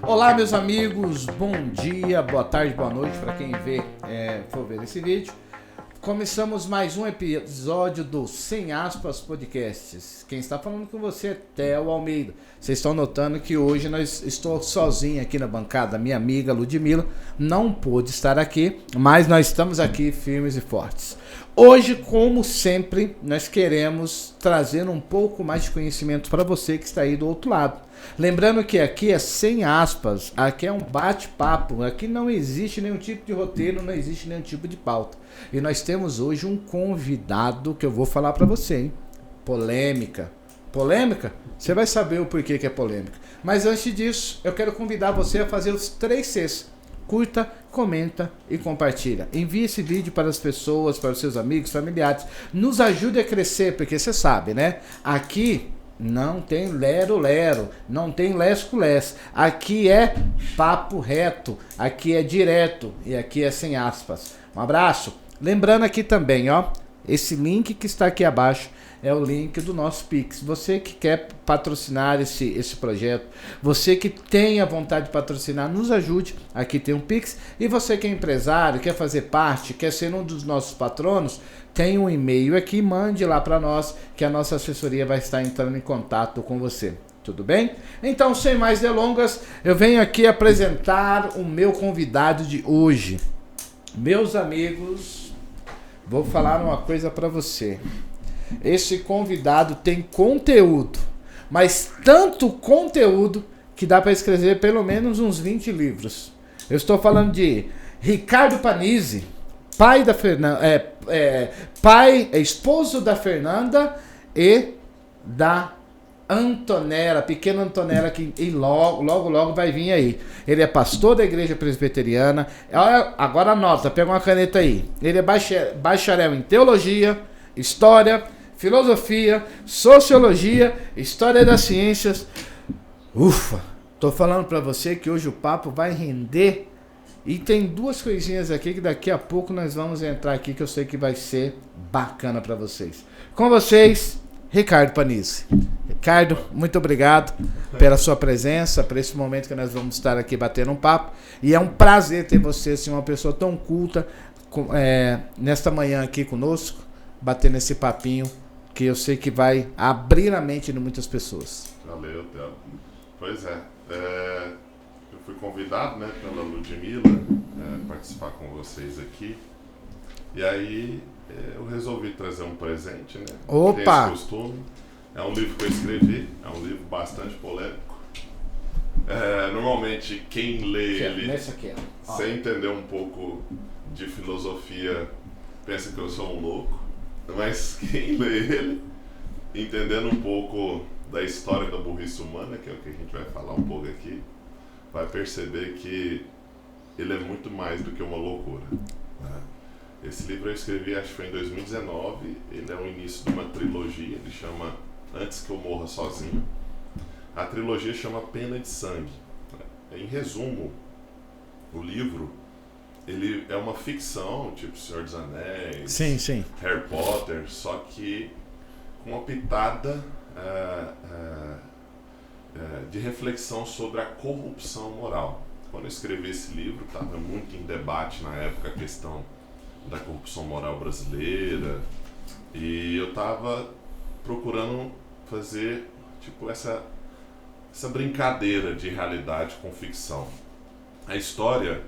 Olá, meus amigos, bom dia, boa tarde, boa noite para quem for ver esse vídeo. Começamos mais um episódio do Sem Aspas Podcasts. Quem está falando com você é Theo Almeida. Vocês estão notando que hoje estou sozinho aqui na bancada. Minha amiga Ludmila não pôde estar aqui, mas nós estamos aqui firmes e fortes. Hoje, como sempre, nós queremos trazer um pouco mais de conhecimento para você que está aí do outro lado. Lembrando que aqui é sem aspas, aqui é um bate-papo, aqui não existe nenhum tipo de roteiro, não existe nenhum tipo de pauta. E nós temos hoje um convidado que eu vou falar para você, hein? Polêmica. Polêmica? Você vai saber o porquê que é polêmica. Mas antes disso, eu quero convidar você a fazer os 3 Cs. Curta, comenta e compartilha. Envie esse vídeo para as pessoas, para os seus amigos, familiares. Nos ajude a crescer, porque você sabe, né? Aqui não tem lero-lero, não tem lesco-les. Aqui é papo reto, aqui é direto e aqui é sem aspas. Um abraço. Lembrando aqui também, ó, esse link que está aqui abaixo é o link do nosso Pix. Você que quer patrocinar esse projeto, você que tem a vontade de patrocinar, nos ajude. Aqui tem um Pix. E você que é empresário, quer fazer parte, quer ser um dos nossos patronos, tem um e-mail aqui, mande lá para nós, que a nossa assessoria vai estar entrando em contato com você. Tudo bem? Então, sem mais delongas, eu venho aqui apresentar o meu convidado de hoje. Meus amigos, vou falar uma coisa para você. Esse convidado tem conteúdo, mas tanto conteúdo que dá para escrever pelo menos uns 20 livros. Eu estou falando de Ricardo Panizzi, pai da Fernanda, esposo da Fernanda e da Antonella, pequena Antonella, que logo vai vir aí. Ele é pastor da igreja presbiteriana. Agora anota, pega uma caneta aí. Ele é bacharel em teologia, história, filosofia, sociologia, história das ciências. Ufa, tô falando pra você que hoje o papo vai render. E tem 2 coisinhas aqui que daqui a pouco nós vamos entrar aqui, que eu sei que vai ser bacana pra vocês. Com vocês, Ricardo Panizzi. Ricardo, muito obrigado pela sua presença, por esse momento que nós vamos estar aqui batendo um papo. E é um prazer ter você, assim, uma pessoa tão culta, nesta manhã aqui conosco, batendo esse papinho, que eu sei que vai abrir a mente de muitas pessoas. Valeu, Theo. Pois é, eu fui convidado, né, pela Ludmila, participar com vocês aqui. E aí eu resolvi trazer um presente, né? Opa! Tem esse costume. É um livro que eu escrevi, é um livro bastante polêmico. Normalmente quem lê ele sem entender um pouco de filosofia pensa que eu sou um louco. Mas quem lê ele, entendendo um pouco da história da burrice humana, que é o que a gente vai falar um pouco aqui, vai perceber que ele é muito mais do que uma loucura, né? Esse livro eu escrevi, acho que foi em 2019, ele é o início de uma trilogia, ele chama Antes que eu morra sozinho. A trilogia chama Pena de Sangue. Em resumo, o livro ele é uma ficção, tipo Senhor dos Anéis, Sim. Harry Potter, só que com uma pitada de reflexão sobre a corrupção moral. Quando eu escrevi esse livro, estava muito em debate na época a questão da corrupção moral brasileira, e eu estava procurando fazer tipo essa brincadeira de realidade com ficção. A história,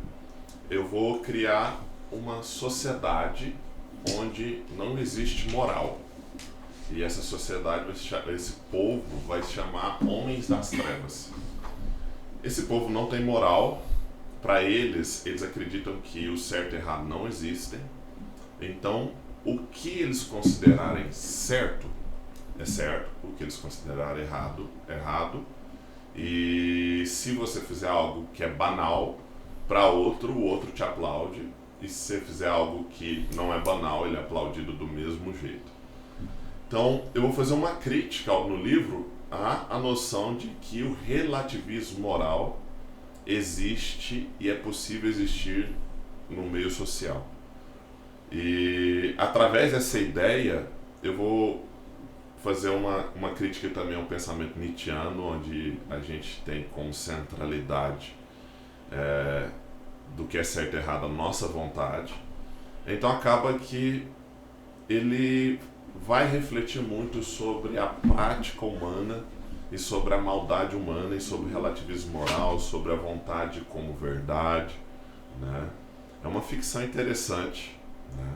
eu vou criar uma sociedade onde não existe moral. E essa sociedade, esse povo vai se chamar Homens das Trevas. Esse povo não tem moral. Para eles acreditam que o certo e o errado não existem. Então, o que eles considerarem certo é certo, o que eles considerarem errado é errado. E se você fizer algo que é banal, para o outro te aplaude. E se você fizer algo que não é banal, ele é aplaudido do mesmo jeito. Então, eu vou fazer uma crítica no livro à noção de que o relativismo moral existe e é possível existir no meio social. E através dessa ideia, eu vou fazer uma crítica também ao pensamento nietzschiano, onde a gente tem como centralidade do que é certo e errado a nossa vontade. Então acaba que ele vai refletir muito sobre a prática humana e sobre a maldade humana e sobre o relativismo moral, sobre a vontade como verdade, né? É uma ficção interessante, né?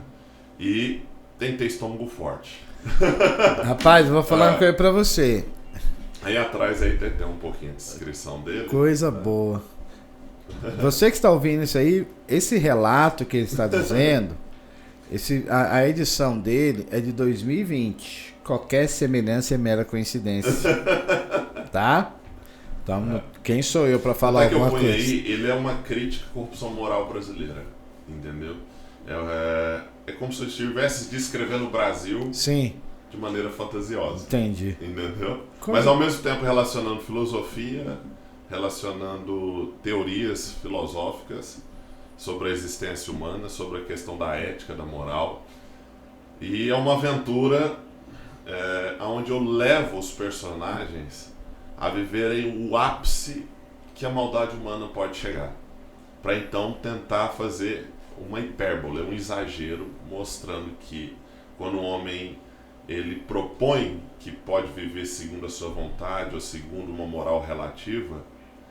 E tem estômago forte. Rapaz, eu vou falar uma coisa pra você. Aí atrás aí tem um pouquinho de descrição dele. Coisa boa. Você que está ouvindo isso aí, esse relato que ele está dizendo, a edição dele é de 2020. Qualquer semelhança é mera coincidência. Tá? Então, quem sou eu para falar alguma coisa? Aí, ele é uma crítica à corrupção moral brasileira. Entendeu? É como se eu estivesse descrevendo o Brasil. Sim. De maneira fantasiosa. Entendi. Entendeu? Mas ao mesmo tempo relacionando filosofia, relacionando teorias filosóficas sobre a existência humana, sobre a questão da ética, da moral. E é uma aventura onde eu levo os personagens a viverem o ápice que a maldade humana pode chegar. Para então tentar fazer uma hipérbole, um exagero, mostrando que quando o homem ele propõe que pode viver segundo a sua vontade ou segundo uma moral relativa,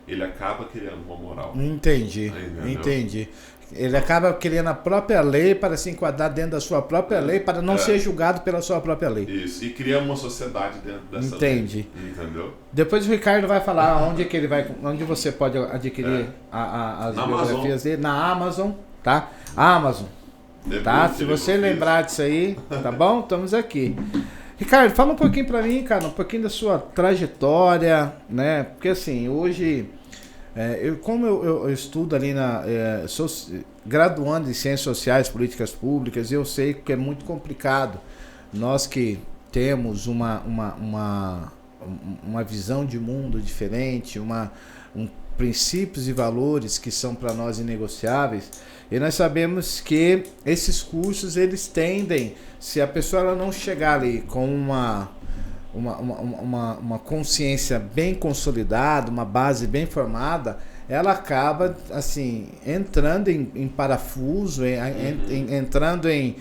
ele acaba criando uma moral. Entendi. Ele acaba criando a própria lei para se enquadrar dentro da sua própria lei, para não ser julgado pela sua própria lei. Isso, e cria uma sociedade dentro dessa lei. Entendeu? Depois o Ricardo vai falar onde você pode adquirir as biografias dele. Na Amazon, tá? Amazon. Tá? Se você lembrar disso aí, tá bom? Estamos aqui. Ricardo, fala um pouquinho pra mim, cara, um pouquinho da sua trajetória, né? Porque assim, hoje, eu estudo ali sou graduando em Ciências Sociais, Políticas Públicas, e eu sei que é muito complicado. Nós que temos uma visão de mundo diferente, princípios e valores que são para nós inegociáveis, e nós sabemos que esses cursos, eles tendem, se a pessoa ela não chegar ali com uma consciência bem consolidada, uma base bem formada, ela acaba assim entrando em parafuso, entrando em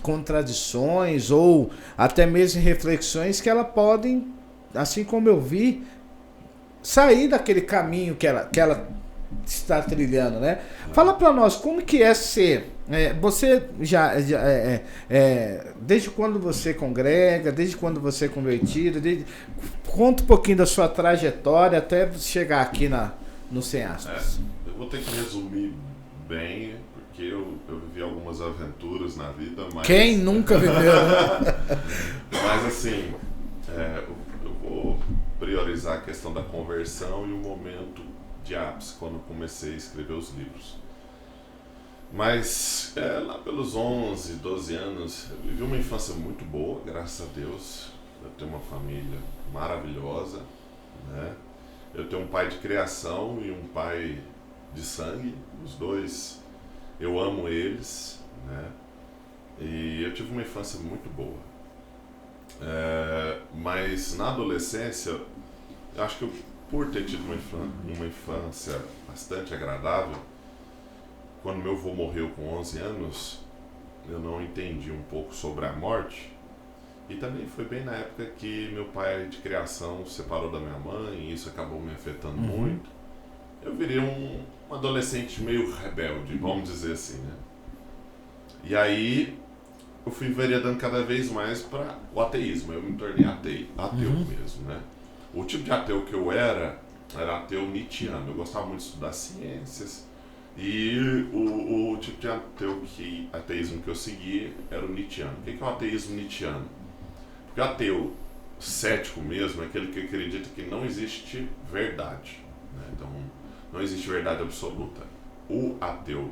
contradições ou até mesmo em reflexões que ela podem, assim como eu vi, sair daquele caminho que ela está trilhando, né? Fala para nós como que é ser. Você desde quando você congrega, desde quando você é convertido, conta um pouquinho da sua trajetória até chegar aqui no Sem Aspas. Eu vou ter que resumir bem, porque eu vivi algumas aventuras na vida, mas... Quem nunca viveu, né? Mas assim, eu vou priorizar a questão da conversão e o momento de ápice, quando eu comecei a escrever os livros. Mas lá pelos 11, 12 anos, eu vivi uma infância muito boa, graças a Deus. Eu tenho uma família maravilhosa, né? Eu tenho um pai de criação e um pai de sangue, os dois, eu amo eles, né? E eu tive uma infância muito boa. Mas na adolescência, eu acho que por ter tido uma infância bastante agradável, quando meu avô morreu com 11 anos, eu não entendi um pouco sobre a morte. E também foi bem na época que meu pai de criação se separou da minha mãe, e isso acabou me afetando muito. Eu virei um adolescente meio rebelde, vamos dizer assim, né? E aí eu fui enveredando cada vez mais para o ateísmo. Eu me tornei ateu mesmo, né? O tipo de ateu que eu era ateu nietzschiano. Eu gostava muito de estudar ciências. E o tipo de ateísmo que eu segui era o nietzschiano. O que é o ateísmo nietzschiano? Porque o ateu cético mesmo é aquele que acredita que não existe verdade, né? Então, não existe verdade absoluta. O ateu,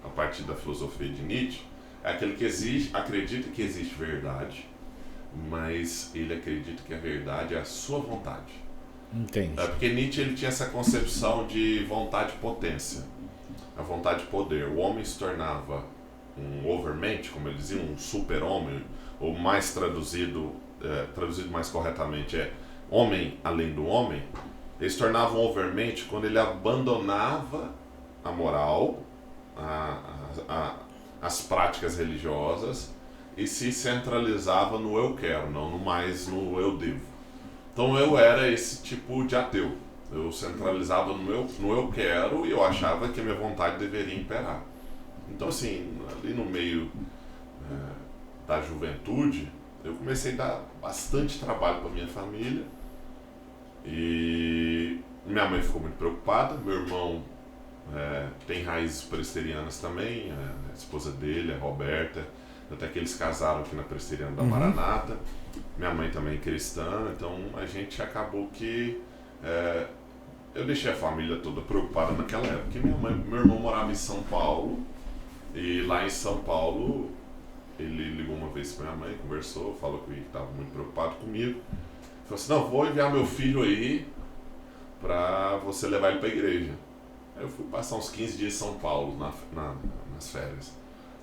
a partir da filosofia de Nietzsche, é aquele que acredita que existe verdade, mas ele acredita que a verdade é a sua vontade. Entendi. Porque Nietzsche ele tinha essa concepção de vontade e potência. A vontade de poder. O homem se tornava um overmensch, como ele dizia, um super-homem, ou mais traduzido mais corretamente homem além do homem, ele se tornava um overmente quando ele abandonava a moral, as práticas religiosas e se centralizava no eu quero, não mais no eu devo. Então eu era esse tipo de ateu. Eu centralizava no eu quero e eu achava que a minha vontade deveria imperar. Então assim, ali no meio da juventude, eu comecei a dar bastante trabalho para minha família e minha mãe ficou muito preocupada. Meu irmão tem raízes presbiterianas também, a esposa dele, a Roberta, até que eles casaram aqui na Presbiteriana da Maranata. Minha mãe também é cristã, então a gente acabou que eu deixei a família toda preocupada naquela época, porque meu irmão morava em São Paulo, e lá em São Paulo ele ligou uma vez para minha mãe, conversou, falou que estava muito preocupado comigo. Falou assim, não, vou enviar meu filho aí para você levar ele para a igreja. Aí eu fui passar uns 15 dias em São Paulo nas férias.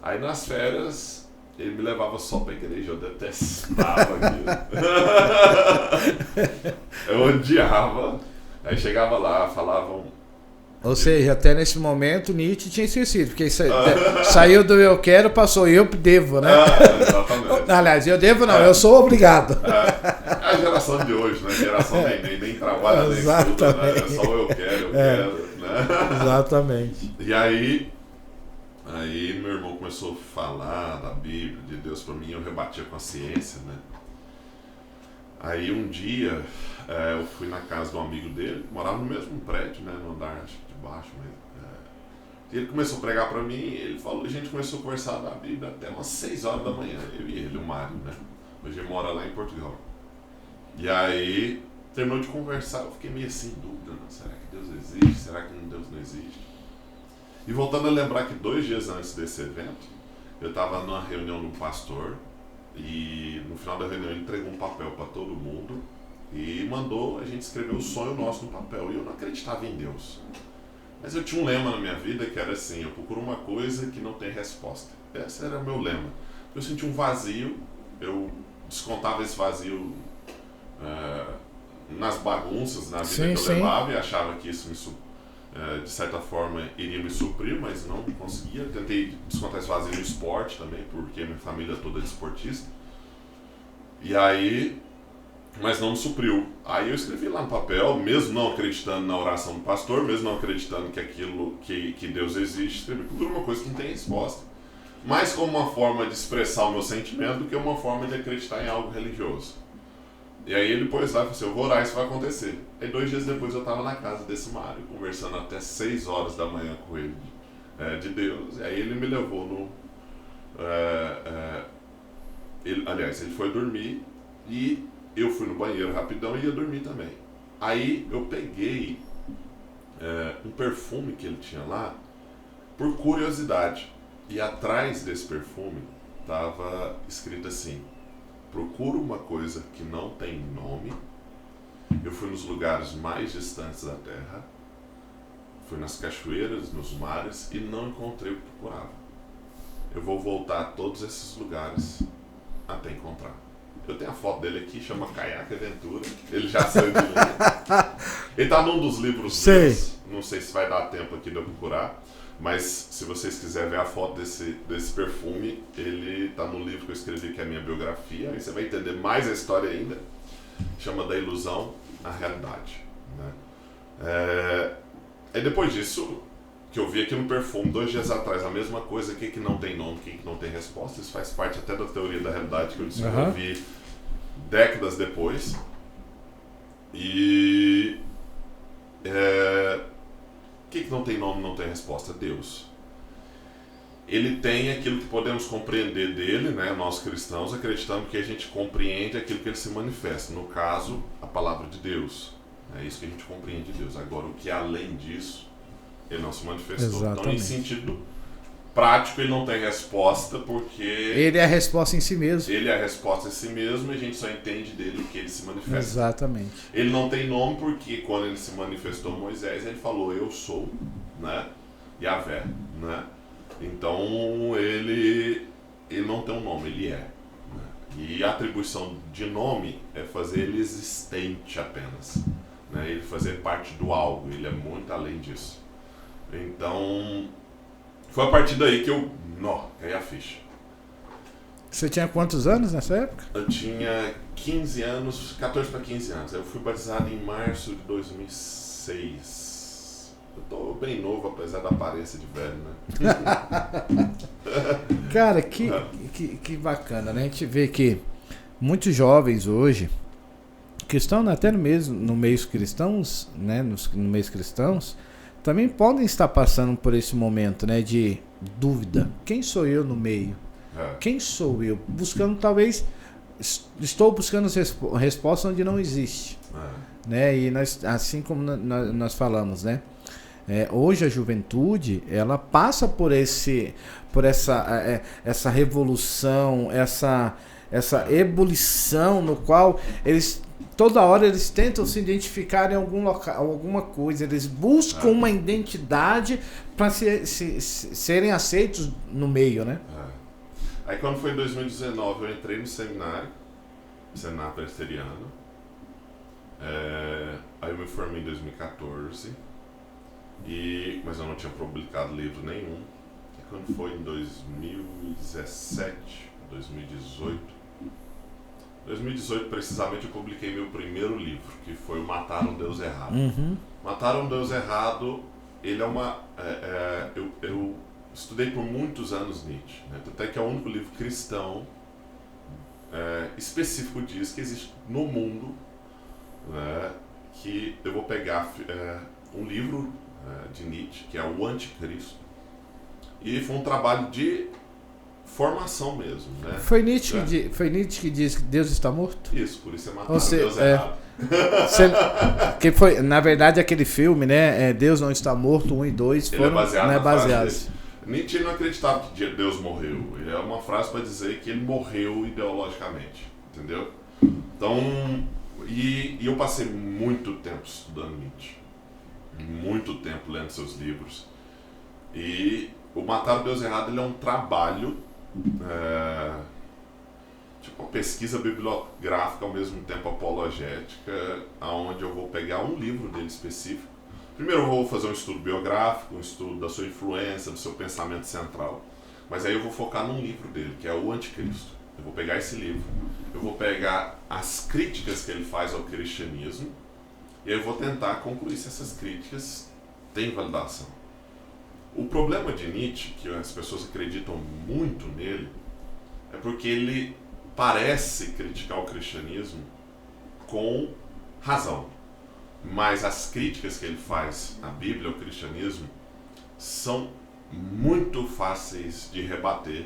Aí nas férias ele me levava só para a igreja, eu detestava aquilo. Eu odiava. Aí chegava lá, falavam... Ou seja, até nesse momento Nietzsche tinha esquecido, porque saiu do eu quero, passou eu devo, né? Exatamente. Aliás, eu devo não, eu sou obrigado. É a geração de hoje, né? A geração nem trabalha, nem estuda, né? É só eu quero, né? Exatamente. E aí meu irmão começou a falar da Bíblia, de Deus pra mim, eu rebatia com a ciência, né? Aí um dia eu fui na casa de um amigo dele, morava no mesmo prédio, né? No andar, acho que de baixo mesmo. E ele começou a pregar pra mim, a gente começou a conversar da Bíblia até umas 6 horas da manhã, eu e ele, o Mário, né? Hoje ele mora lá em Portugal. E aí, terminou de conversar, eu fiquei meio assim, em dúvida, não? Será que Deus existe? Será que Deus não existe? E voltando a lembrar que 2 dias antes desse evento, eu estava numa reunião de um pastor, e no final da reunião ele entregou um papel para todo mundo e mandou a gente escrever o sonho nosso no papel. E eu não acreditava em Deus. Mas eu tinha um lema na minha vida que era assim, eu procuro uma coisa que não tem resposta. Esse era o meu lema. Eu senti um vazio, eu descontava esse vazio nas bagunças na vida que eu levava e achava que isso de certa forma iria me suprir, mas não conseguia. Tentei descontar esse vazio no esporte também, porque minha família toda é desportista. E aí, mas não me supriu. Aí eu escrevi lá no papel, mesmo não acreditando na oração do pastor, mesmo não acreditando que aquilo, que Deus existe, escrevi por uma coisa que não tem resposta. Mais como uma forma de expressar o meu sentimento do que uma forma de acreditar em algo religioso. E aí ele pôs lá e falou assim, eu vou orar, isso vai acontecer. Aí 2 dias depois eu estava na casa desse Mário, conversando até 6 horas da manhã com ele, de Deus. E aí ele me levou no... ele foi dormir e eu fui no banheiro rapidão e ia dormir também. Aí eu peguei um perfume que ele tinha lá por curiosidade. E atrás desse perfume estava escrito assim, procuro uma coisa que não tem nome. Eu fui nos lugares mais distantes da terra, fui nas cachoeiras, nos mares e não encontrei o que procurava. Eu vou voltar a todos esses lugares até encontrar. Eu tenho a foto dele aqui, chama Caiaque Aventura. Ele já saiu de linha. Ele tá num dos livros meus. Não sei se vai dar tempo aqui de eu procurar. Mas se vocês quiserem ver a foto desse perfume, ele tá no livro que eu escrevi, que é a minha biografia. Aí você vai entender mais a história ainda. Chama Da Ilusão à Realidade, né? Aí depois disso, que eu vi aqui no perfume, 2 dias atrás, a mesma coisa, o que não tem nome, o que não tem resposta. Isso faz parte até da teoria da realidade que eu desenvolvi décadas depois. E... o que não tem nome, não tem resposta? Deus. Ele tem aquilo que podemos compreender dele, né, nós cristãos, acreditando que a gente compreende aquilo que ele se manifesta. No caso, a palavra de Deus. É isso que a gente compreende de Deus. Agora, o que é além disso, ele não se manifestou. Exatamente. Então, em sentido prático, ele não tem resposta, porque... Ele é a resposta em si mesmo. Ele é a resposta em si mesmo e a gente só entende dele que ele se manifesta. Exatamente. Ele não tem nome porque quando ele se manifestou a Moisés, ele falou, eu sou, né? Yahvé, né? Então, ele não tem um nome, ele é. Né? E a atribuição de nome é fazer ele existente apenas, né? Ele fazer parte do algo, ele é muito além disso. Então, foi a partir daí que eu caí a ficha. Você tinha quantos anos nessa época? Eu tinha 15 anos, 14 para 15 anos. Eu fui batizado em março de 2006. Eu tô bem novo, apesar da aparência de velho, né? Cara, que bacana, né? A gente vê que muitos jovens hoje, que estão até no meio cristãos, né? No meio cristãos, também podem estar passando por esse momento, né? De dúvida. Quem sou eu no meio? Quem sou eu? Buscando, talvez, estou buscando resposta onde não existe. Né? E nós, assim como nós falamos, né? Hoje a juventude, ela passa por essa revolução, essa ebulição no qual toda hora eles tentam se identificar em algum local, alguma coisa, eles buscam uma identidade para serem aceitos no meio, né? Aí quando foi em 2019 eu entrei no seminário presbiteriano, aí eu me formei em 2014, mas eu não tinha publicado livro nenhum. E quando foi em 2017, 2018 precisamente, eu publiquei meu primeiro livro, que foi o Matar um Deus Errado. Matar um Deus Errado, ele é uma... eu estudei por muitos anos Nietzsche, né? Até que é o único livro cristão específico disso que existe no mundo, né? Que eu vou pegar um livro de Nietzsche, que é o Anticristo, e foi um trabalho de formação mesmo, né? Foi Nietzsche que disse que Deus está morto? Isso, por isso é matar Deus errado. Que foi, na verdade, aquele filme, né? Deus não está morto, 1 e 2 foram baseados. Nietzsche não acreditava que Deus morreu. É uma frase para dizer que ele morreu ideologicamente, entendeu? Então, e eu passei muito tempo estudando Nietzsche, muito tempo lendo seus livros. E o Matar o Deus Errado, ele é um trabalho, tipo uma pesquisa bibliográfica, ao mesmo tempo apologética, onde eu vou pegar um livro dele específico. Primeiro eu vou fazer um estudo biográfico, um estudo da sua influência, do seu pensamento central. Mas aí eu vou focar num livro dele, que é o Anticristo. Eu vou pegar esse livro, eu vou pegar as críticas que ele faz ao cristianismo, e aí eu vou tentar concluir se essas críticas têm validação. O problema de Nietzsche, que as pessoas acreditam muito nele, é porque ele parece criticar o cristianismo com razão. Mas as críticas que ele faz à Bíblia, ao cristianismo, são muito fáceis de rebater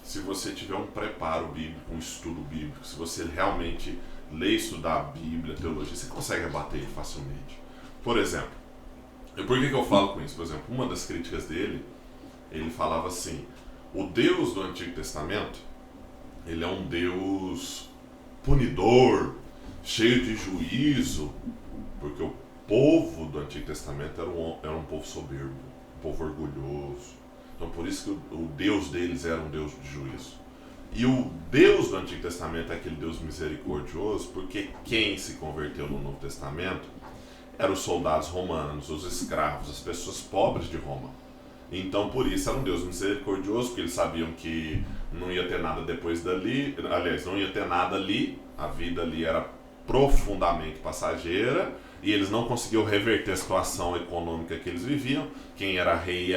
se você tiver um preparo bíblico, um estudo bíblico, se você realmente ler e estudar a Bíblia, a teologia, você consegue rebater ele facilmente. Por exemplo, por que eu falo com isso? Por exemplo, uma das críticas dele, ele falava assim: o Deus do Antigo Testamento, ele é um Deus punidor, cheio de juízo, porque o povo do Antigo Testamento era um povo soberbo, um povo orgulhoso. Então por isso que o Deus deles era um Deus de juízo. E o Deus do Antigo Testamento é aquele Deus misericordioso, porque quem se converteu no Novo Testamento eram os soldados romanos, os escravos, as pessoas pobres de Roma. Então por isso era um Deus misericordioso, porque eles sabiam que não ia ter nada depois dali, aliás, não ia ter nada ali, a vida ali era profundamente passageira, e eles não conseguiam reverter a situação econômica que eles viviam. Quem era rei,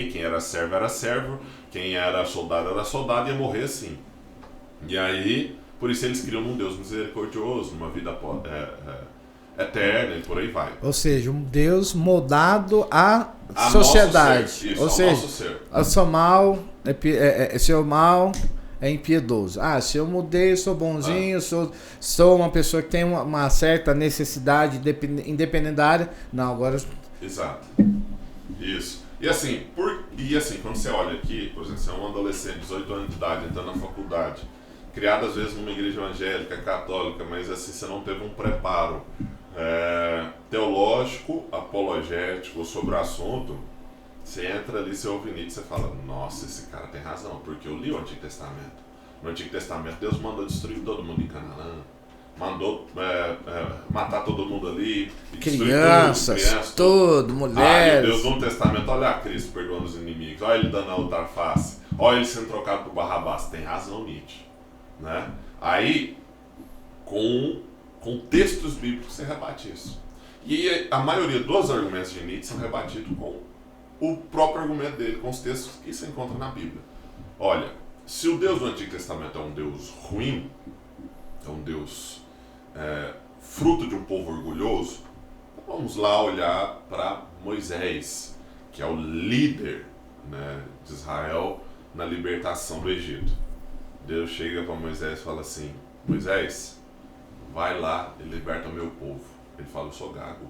quem era servo, quem era soldado, ia morrer assim. E aí, por isso eles criam um Deus misericordioso, uma vida eterna e por aí vai. Ou seja, um Deus moldado à sociedade. Ser, isso, ou seja, nosso ser. Eu sou mal, seu mal é impiedoso. Se eu mudei, eu sou bonzinho, sou uma pessoa que tem uma certa necessidade independente da área. Não, agora... Exato. Isso. E assim, quando você olha aqui, por exemplo, você é um adolescente, 18 anos de idade, entrando na faculdade, criado às vezes numa igreja evangélica, católica, mas assim, você não teve um preparo teológico, apologético sobre o assunto. Você entra ali, você ouve Nietzsche, você fala: nossa, esse cara tem razão, porque eu li o Antigo Testamento. No Antigo Testamento, Deus mandou destruir todo mundo em Canaã. Mandou matar todo mundo ali. Crianças, tudo, mulheres. Deus, no Novo Testamento, olha a Cristo perdoando os inimigos. Olha ele dando a outra face. Olha ele sendo trocado por Barrabás. Tem razão, Nietzsche. Né? Aí, com textos bíblicos, você rebate isso. E a maioria dos argumentos de Nietzsche são rebatidos com o próprio argumento dele, com os textos que se encontram na Bíblia. Olha, se o Deus do Antigo Testamento é um Deus ruim, é um Deus fruto de um povo orgulhoso, vamos lá olhar para Moisés, que é o líder, né, de Israel na libertação do Egito. Deus chega para Moisés e fala assim: Moisés, vai lá e liberta o meu povo. Ele fala: eu sou gago.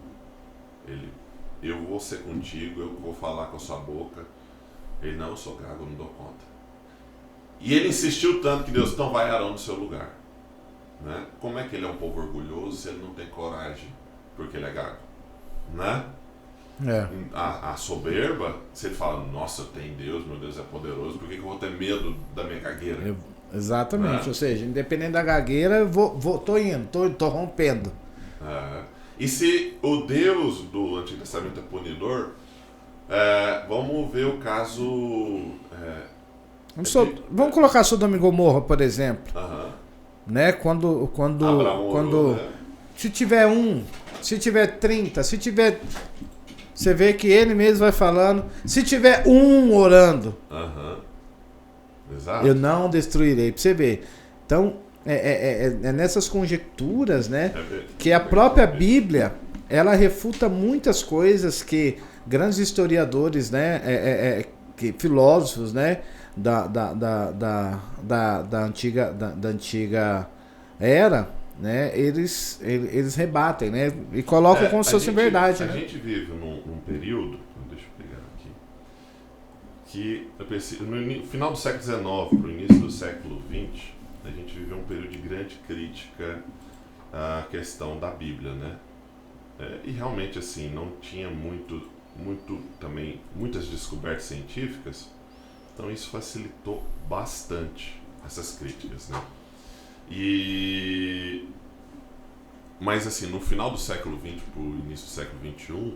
Eu vou ser contigo, eu vou falar com a sua boca. Ele: não, eu sou gago, eu não dou conta. E ele insistiu tanto que Deus: então vai Arão no seu lugar. Né? Como é que ele é um povo orgulhoso se ele não tem coragem? Porque ele é gago. Né? A soberba, se ele fala: nossa, eu tenho Deus, meu Deus é poderoso, por que eu vou ter medo da minha gagueira? Exatamente, ou seja, independente da gagueira, eu tô indo, tô rompendo. E se o Deus do Antigo Testamento é punidor, vamos ver o caso... Vamos colocar Sodoma e Gomorra, por exemplo. Né? Quando né? Se tiver 1, se tiver 30, se tiver... Você vê que ele mesmo vai falando, se tiver 1 orando, exato, eu não destruirei, pra você ver. Então, é nessas conjecturas, né, que a própria Bíblia, ela refuta muitas coisas que grandes historiadores, né, que filósofos, né, da antiga era, né, eles rebatem, né, e colocam como se fosse verdade. A gente vive num período, deixa eu pegar aqui, que eu pensei, no final do século XIX para o início do século XX, a gente viveu um período de grande crítica à questão da Bíblia, né? E realmente assim não tinha muitas descobertas científicas, então isso facilitou bastante essas críticas, né? Mas assim, no final do século XX para o início do século XXI,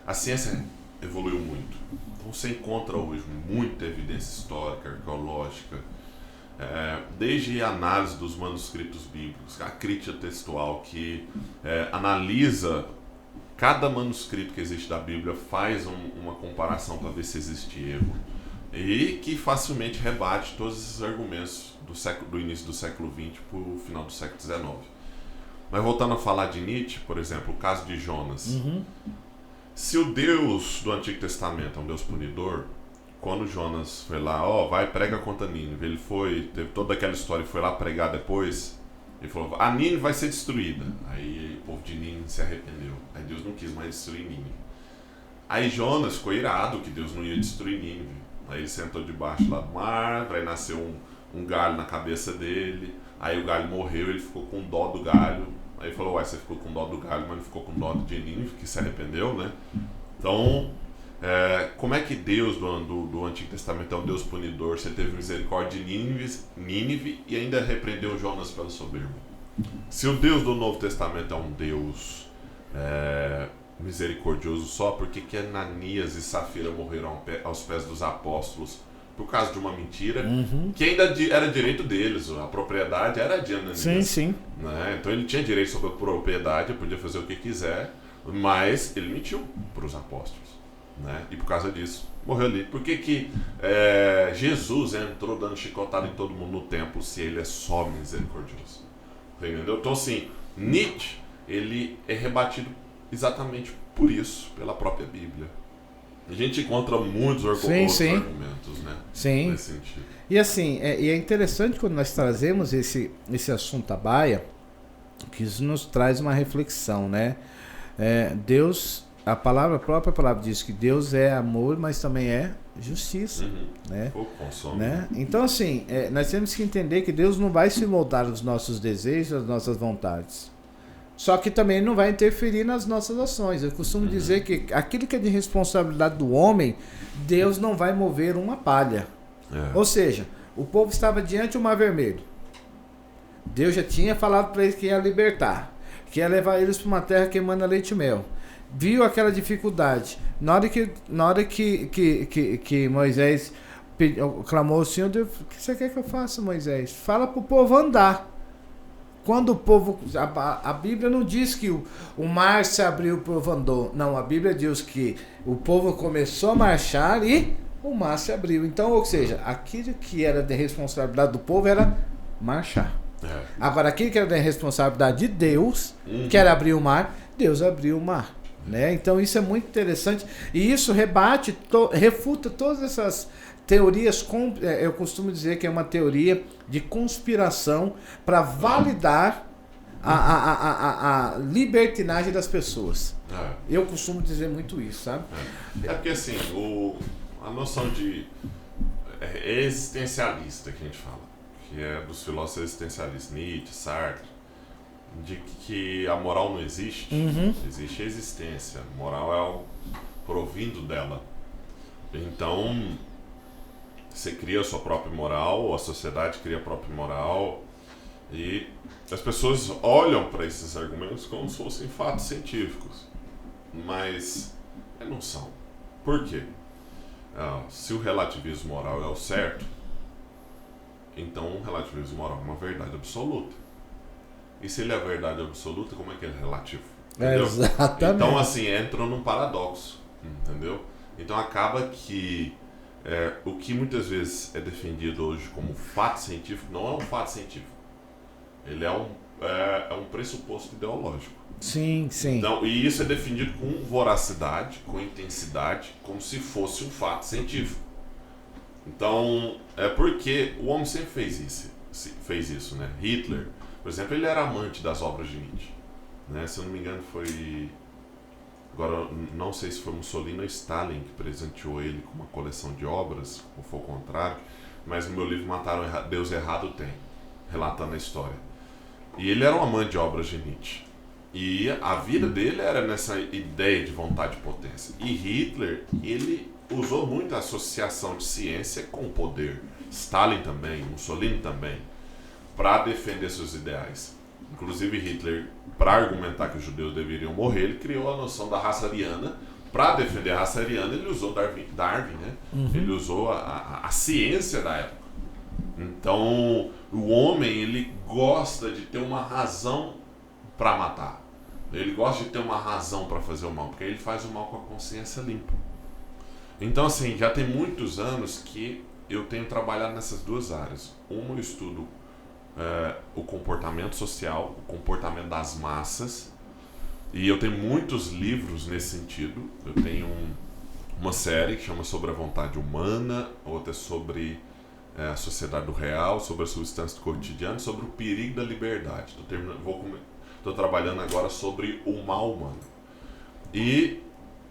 a ciência evoluiu muito. Então você encontra hoje muita evidência histórica, arqueológica, desde a análise dos manuscritos bíblicos, a crítica textual que analisa cada manuscrito que existe da Bíblia, faz uma comparação para ver se existe erro, e que facilmente rebate todos esses argumentos do início do século XX para o final do século XIX. Mas voltando a falar de Nietzsche, por exemplo, o caso de Jonas. Se o Deus do Antigo Testamento é um Deus punidor, quando Jonas foi lá, vai, prega contra Nínive, ele teve toda aquela história e foi lá pregar depois, ele falou: a Nínive vai ser destruída. Aí o povo de Nínive se arrependeu, aí Deus não quis mais destruir Nínive. Aí Jonas ficou irado que Deus não ia destruir Nínive. Aí ele sentou debaixo lá do mar, aí nasceu um galho na cabeça dele, aí o galho morreu, ele ficou com dó do galho. Aí ele falou: uai, você ficou com dó do galho, mas não ficou com dó de Nínive, que se arrependeu, né? Então, como é que Deus do Antigo Testamento é um Deus punidor? Você teve misericórdia de Nínive e ainda repreendeu Jonas pela soberba. Se o Deus do Novo Testamento é um Deus misericordioso só, por que Ananias e Safira morreram aos pés dos apóstolos? Por causa de uma mentira, que ainda era direito deles, a propriedade era de Ananias. Sim. Né? Então ele tinha direito sobre a propriedade, podia fazer o que quiser, mas ele mentiu para os apóstolos. Né? E por causa disso, morreu ali. Por que Jesus entrou dando chicotada em todo mundo no templo se ele é só misericordioso? Entendeu? Então assim, Nietzsche, ele é rebatido exatamente por isso, pela própria Bíblia. A gente encontra muitos argumentos, né? Sim. Nesse sentido. E assim, é interessante quando nós trazemos esse assunto à baia, que isso nos traz uma reflexão, né? Deus, a própria palavra diz que Deus é amor, mas também é justiça, né? Consome. Né? Então assim, nós temos que entender que Deus não vai se moldar os nossos desejos, as nossas vontades. Só que também não vai interferir nas nossas ações. Eu costumo dizer que aquilo que é de responsabilidade do homem, Deus não vai mover uma palha. Ou seja, O povo estava diante do Mar Vermelho. Deus já tinha falado para eles que ia libertar, que ia levar eles para uma terra que emana leite e mel. Viu aquela dificuldade. Na hora que Moisés clamou ao Senhor, Deus, o que você quer que eu faça, Moisés? Fala para o povo andar. Quando o povo... A Bíblia não diz que o mar se abriu, o povo andou. Não, a Bíblia diz que o povo começou a marchar e o mar se abriu. Então, ou seja, aquilo que era de responsabilidade do povo era marchar. Agora, aquilo que era de responsabilidade de Deus, que era abrir o mar, Deus abriu o mar. Né? Então, isso é muito interessante. E isso refuta todas essas teorias, eu costumo dizer que é uma teoria de conspiração para validar a libertinagem das pessoas. Eu costumo dizer muito isso, sabe? É porque assim, a noção de existencialista que a gente fala, que é dos filósofos existencialistas, Nietzsche, Sartre, de que a moral não existe, existe a existência, a moral é algo provindo dela. Então, você cria a sua própria moral, a sociedade cria a própria moral, e as pessoas olham para esses argumentos como se fossem fatos científicos, mas não são. Por quê? Se o relativismo moral é o certo, então o relativismo moral é uma verdade absoluta. E se ele é a verdade absoluta, como é que ele é relativo? Exatamente. Então, assim, entra num paradoxo, entendeu? Então acaba que o que muitas vezes é defendido hoje como fato científico não é um fato científico. Ele é um pressuposto ideológico. Sim, sim. Então, e isso é defendido com voracidade, com intensidade, como se fosse um fato científico. Então, é porque o homem sempre fez isso, né? Hitler, por exemplo, ele era amante das obras de Nietzsche. Né? Se eu não me engano, foi... Agora, não sei se foi Mussolini ou Stalin que presenteou ele com uma coleção de obras, ou foi o contrário, mas no meu livro Mataram Deus Errado tem, relatando a história. E ele era um amante de obras de Nietzsche. E a vida dele era nessa ideia de vontade e potência. E Hitler, ele usou muito a associação de ciência com o poder. Stalin também, Mussolini também, para defender seus ideais. Inclusive Hitler, para argumentar que os judeus deveriam morrer, ele criou a noção da raça ariana. Para defender a raça ariana, ele usou Darwin, né? Ele usou a ciência da época. Então, o homem, ele gosta de ter uma razão para matar. Ele gosta de ter uma razão para fazer o mal, porque ele faz o mal com a consciência limpa. Então, assim, já tem muitos anos que eu tenho trabalhado nessas duas áreas. Uma, eu estudo o comportamento social, o comportamento das massas, e eu tenho muitos livros nesse sentido. Eu tenho uma série que chama Sobre a Vontade Humana, outra é sobre a sociedade do real, sobre a substância do cotidiano, sobre o perigo da liberdade. Estou trabalhando agora sobre o mal humano. E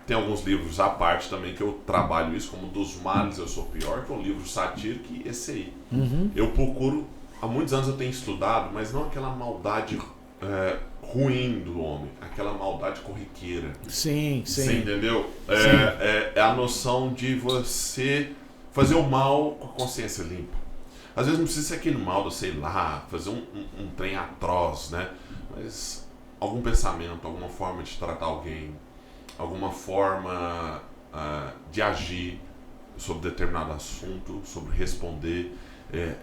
tem alguns livros à parte também que eu trabalho isso, como Dos Males Eu Sou Pior, que é um livro satírico, e esse aí. Eu procuro, há muitos anos eu tenho estudado, mas não aquela maldade ruim do homem, aquela maldade corriqueira. Sim, sim. Você entendeu? É a noção de você fazer o mal com a consciência limpa. Às vezes não precisa ser aquele mal, sei lá, fazer um trem atroz, né? Mas algum pensamento, alguma forma de tratar alguém, alguma forma de agir sobre determinado assunto, sobre responder,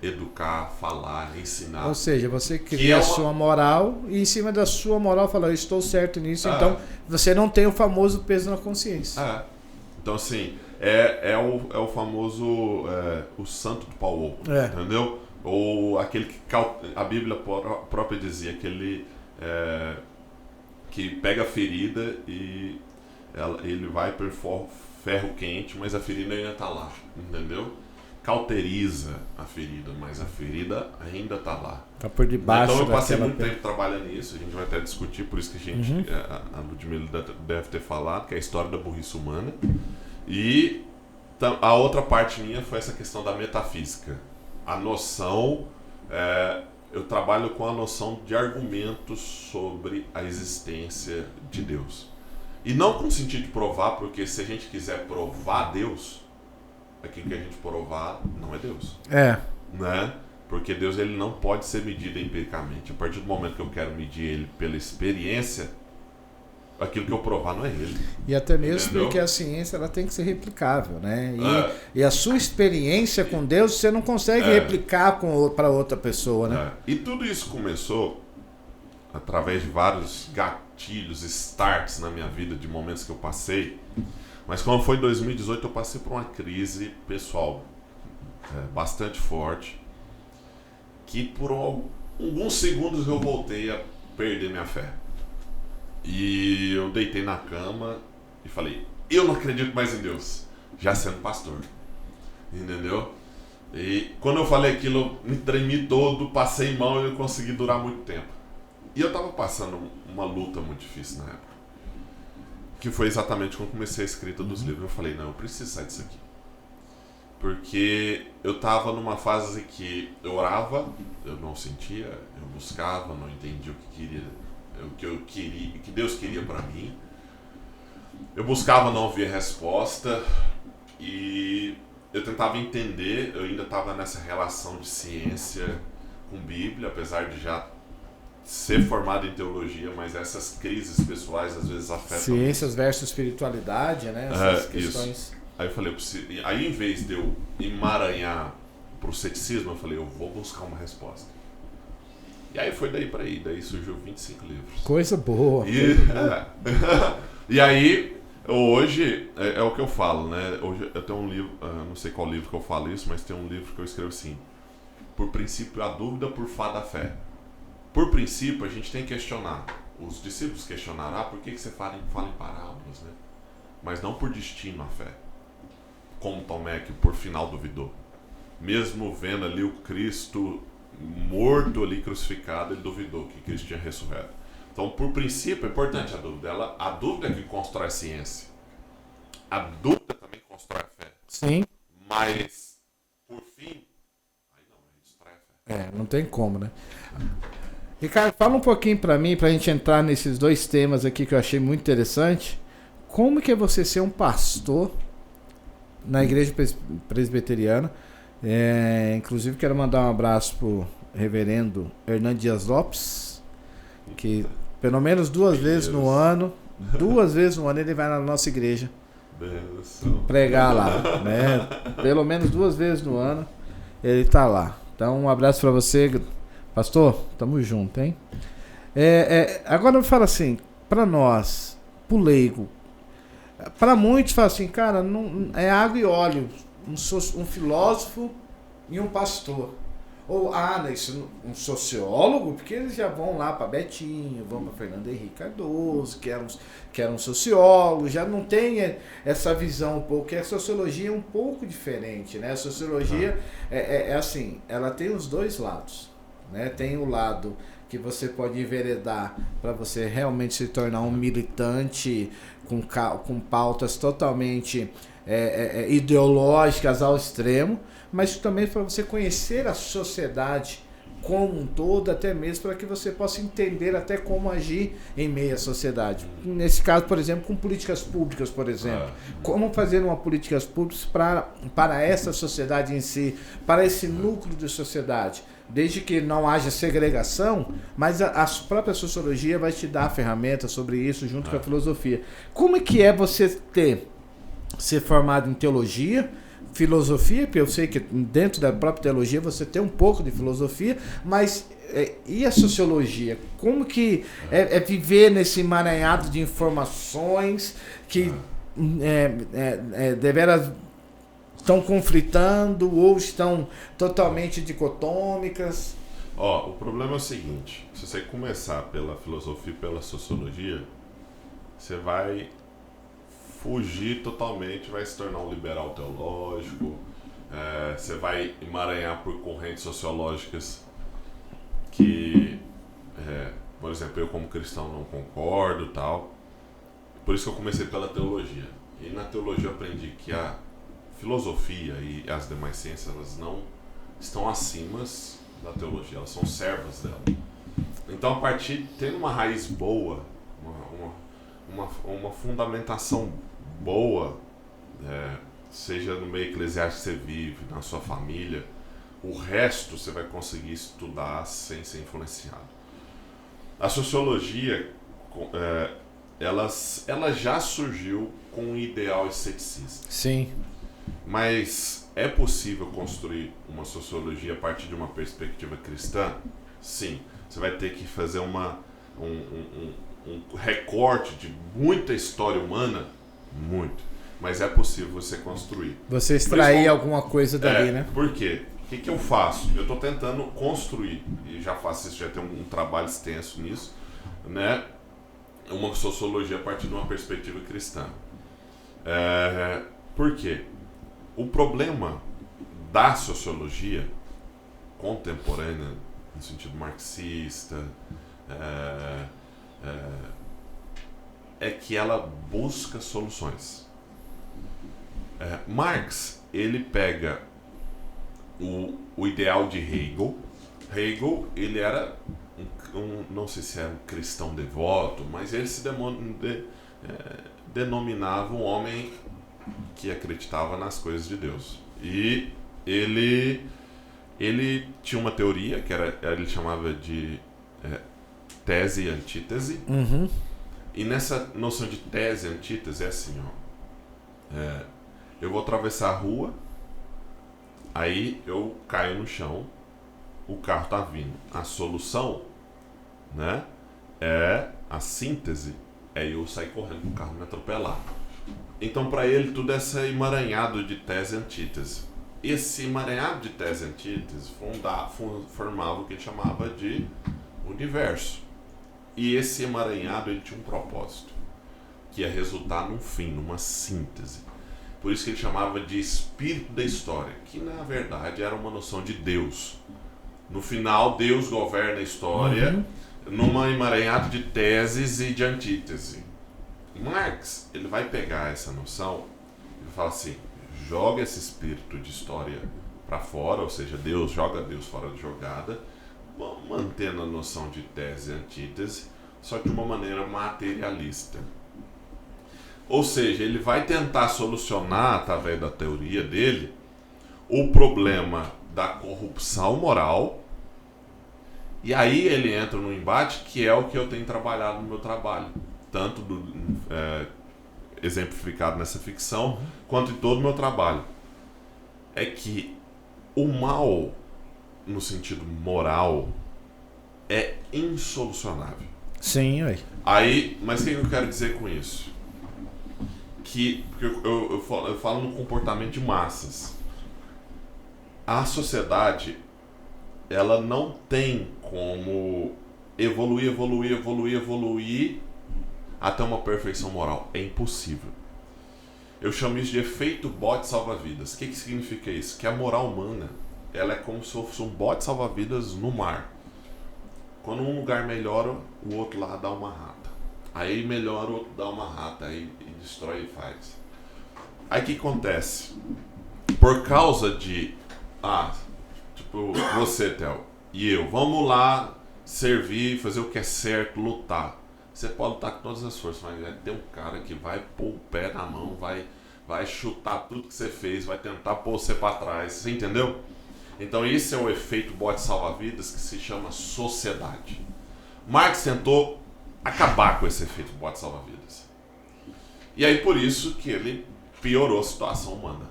educar, falar, ensinar. Ou seja, você cria a sua moral e em cima da sua moral fala, eu estou certo nisso, então você não tem o famoso peso na consciência. Então, assim, é o famoso o santo do pau oco, entendeu? Ou aquele que a Bíblia própria dizia, aquele que pega a ferida e ele vai por ferro quente, mas a ferida ainda está lá, entendeu? Cauteriza a ferida, mas a ferida ainda está lá. Está por debaixo. Então eu passei muito tempo trabalhando nisso, a gente vai até discutir, por isso que a gente, a Ludmila deve ter falado, que é a história da burrice humana. E a outra parte minha foi essa questão da metafísica. A noção, eu trabalho com a noção de argumentos sobre a existência de Deus. E não com o sentido de provar, porque se a gente quiser provar Deus, aquilo que a gente provar não é Deus. né? Porque Deus, ele não pode ser medido empiricamente. A partir do momento que eu quero medir ele pela experiência, aquilo que eu provar não é ele. E até mesmo Entendeu? porque a ciência ela tem que ser replicável, né? E a sua experiência com Deus você não consegue replicar para outra pessoa, né? E tudo isso começou através de vários gatilhos, starts na minha vida, de momentos que eu passei. Mas quando foi em 2018 eu passei por uma crise pessoal bastante forte, que por alguns segundos eu voltei a perder minha fé. E eu deitei na cama e falei, eu não acredito mais em Deus, já sendo pastor, entendeu? E quando eu falei aquilo, eu me tremi todo, passei mal e não consegui durar muito tempo. E eu tava passando uma luta muito difícil na época, que foi exatamente quando comecei a escrita dos livros. Eu falei, não, eu preciso sair disso aqui. Porque eu tava numa fase que eu orava, eu não sentia, eu buscava, não entendia o que Deus queria para mim. Eu buscava, não ouvir resposta, e eu tentava entender. Eu ainda estava nessa relação de ciência com Bíblia, apesar de já ser formado em teologia, mas essas crises pessoais às vezes afetam. Ciências versus espiritualidade, né? Essas questões. Isso. Aí eu falei, aí em vez de eu emaranhar pro ceticismo, eu falei, eu vou buscar uma resposta. E aí foi daí para aí, daí surgiu 25 livros. Coisa boa. E aí, hoje, é o que eu falo, né? Hoje eu tenho um livro, não sei qual livro que eu falo isso, mas tem um livro que eu escrevo assim: por princípio, a dúvida, por fá da fé. Por princípio, a gente tem que questionar. Os discípulos questionaram, por que você fala em parábolas, né? Mas não por destino a fé. Como Tomé, que por final duvidou. Mesmo vendo ali o Cristo morto ali, crucificado, ele duvidou que Cristo tinha ressurreto. Então, por princípio, é importante a dúvida. A dúvida é que constrói a ciência. A dúvida também constrói a fé. Sim. Mas, por fim, aí não, aí destrói a fé. Não tem como, né? Ricardo, fala um pouquinho pra mim, pra gente entrar nesses dois temas aqui que eu achei muito interessante. Como que é você ser um pastor na igreja presbiteriana? Inclusive quero mandar um abraço pro reverendo Hernando Dias Lopes, que pelo menos duas vezes no ano ele vai na nossa igreja pregar lá, né? Pelo menos 2 vezes no ano ele tá lá. Então um abraço pra você, pastor, tamo junto, hein? Agora me fala assim, pra nós, pro leigo, pra muitos fala assim, cara, não, é água e óleo, um filósofo e um pastor. Ou, um sociólogo, porque eles já vão lá para Betinho, vão para Fernando Henrique Cardoso, que eram sociólogos, já não tem essa visão um pouco, que a sociologia é um pouco diferente, né? A sociologia é assim, ela tem os dois lados, né? Tem o lado que você pode enveredar para você realmente se tornar um militante com pautas totalmente ideológicas ao extremo, mas também para você conhecer a sociedade como um todo, até mesmo para que você possa entender até como agir em meio à sociedade. Nesse caso, por exemplo, com políticas públicas, por exemplo. Como fazer uma políticas públicas para essa sociedade em si, para esse núcleo de sociedade. Desde que não haja segregação, mas a própria sociologia vai te dar ferramentas sobre isso junto com a filosofia. Como é que é você ser formado em teologia, filosofia, porque eu sei que dentro da própria teologia você tem um pouco de filosofia, mas e a sociologia? Como que é viver nesse emaranhado de informações que deveras estão conflitando ou estão totalmente dicotômicas? O problema é o seguinte: se você começar pela filosofia e pela sociologia, você vai fugir totalmente, vai se tornar um liberal teológico, você vai emaranhar por correntes sociológicas que, por exemplo, eu como cristão não concordo, tal. Por isso que eu comecei pela teologia. E na teologia eu aprendi que a filosofia e as demais ciências, elas não estão acima da teologia, elas são servas dela. Então, a partir tendo uma raiz boa, uma fundamentação boa, seja no meio eclesiástico que você vive, na sua família, O resto você vai conseguir estudar sem ser influenciado. A sociologia, ela já surgiu com um ideal esteticista. Sim. Mas é possível construir uma sociologia a partir de uma perspectiva cristã? Sim. Você vai ter que fazer um recorte de muita história humana? Muito. Mas é possível você construir. Você extrair alguma coisa dali, né? Por quê? O que eu faço? Eu estou tentando construir, e já faço isso, já tenho um trabalho extenso nisso, né? Uma sociologia a partir de uma perspectiva cristã. Por quê? O problema da sociologia contemporânea, no sentido marxista, é que ela busca soluções. Marx, ele pega o ideal de Hegel. Hegel, ele era não sei se era um cristão devoto, mas ele se denominava um homem que acreditava nas coisas de Deus. E ele tinha uma teoria que ele chamava de tese e antítese. Uhum. E nessa noção de tese e antítese é assim, ó. Eu vou atravessar a rua, aí eu caio no chão, o carro tá vindo. A solução, né, é a síntese, é eu sair correndo pro carro me atropelar. Então, para ele, tudo é esse emaranhado de tese e antítese. Esse emaranhado de tese e antítese formava o que ele chamava de universo. E esse emaranhado, ele tinha um propósito, que ia resultar num fim, numa síntese. Por isso que ele chamava de espírito da história, que na verdade era uma noção de Deus. No final, Deus governa a história numa emaranhado de teses e de antítese. Marx, ele vai pegar essa noção e fala assim, joga esse espírito de história para fora, ou seja, joga Deus fora da jogada, mantendo a noção de tese e antítese, só de uma maneira materialista. Ou seja, ele vai tentar solucionar, através da teoria dele, o problema da corrupção moral. E aí ele entra no embate, que é o que eu tenho trabalhado no meu trabalho. Tanto exemplificado nessa ficção, quanto em todo o meu trabalho. É que o mal, no sentido moral, é insolucionável. Sim, ué. Mas o que eu quero dizer com isso? Porque eu falo no comportamento de massas. A sociedade, ela não tem como evoluir até uma perfeição moral. É impossível. Eu chamo isso de efeito bote salva-vidas. O que significa isso? Que a moral humana, ela é como se fosse um bote salva-vidas no mar. Quando um lugar melhora, o outro lá dá uma rata. Aí melhora, o outro dá uma rata, aí destrói e faz. Aí o que acontece? Por causa de... tipo, você, Theo, e eu, vamos lá servir, fazer o que é certo, lutar. Você pode lutar com todas as forças, mas vai ter um cara que vai pôr o pé na mão, vai chutar tudo que você fez, vai tentar pôr você para trás. Você entendeu? Então esse é o efeito bote salva-vidas, que se chama sociedade. Marx tentou acabar com esse efeito bote salva-vidas. E aí por isso que ele piorou a situação humana.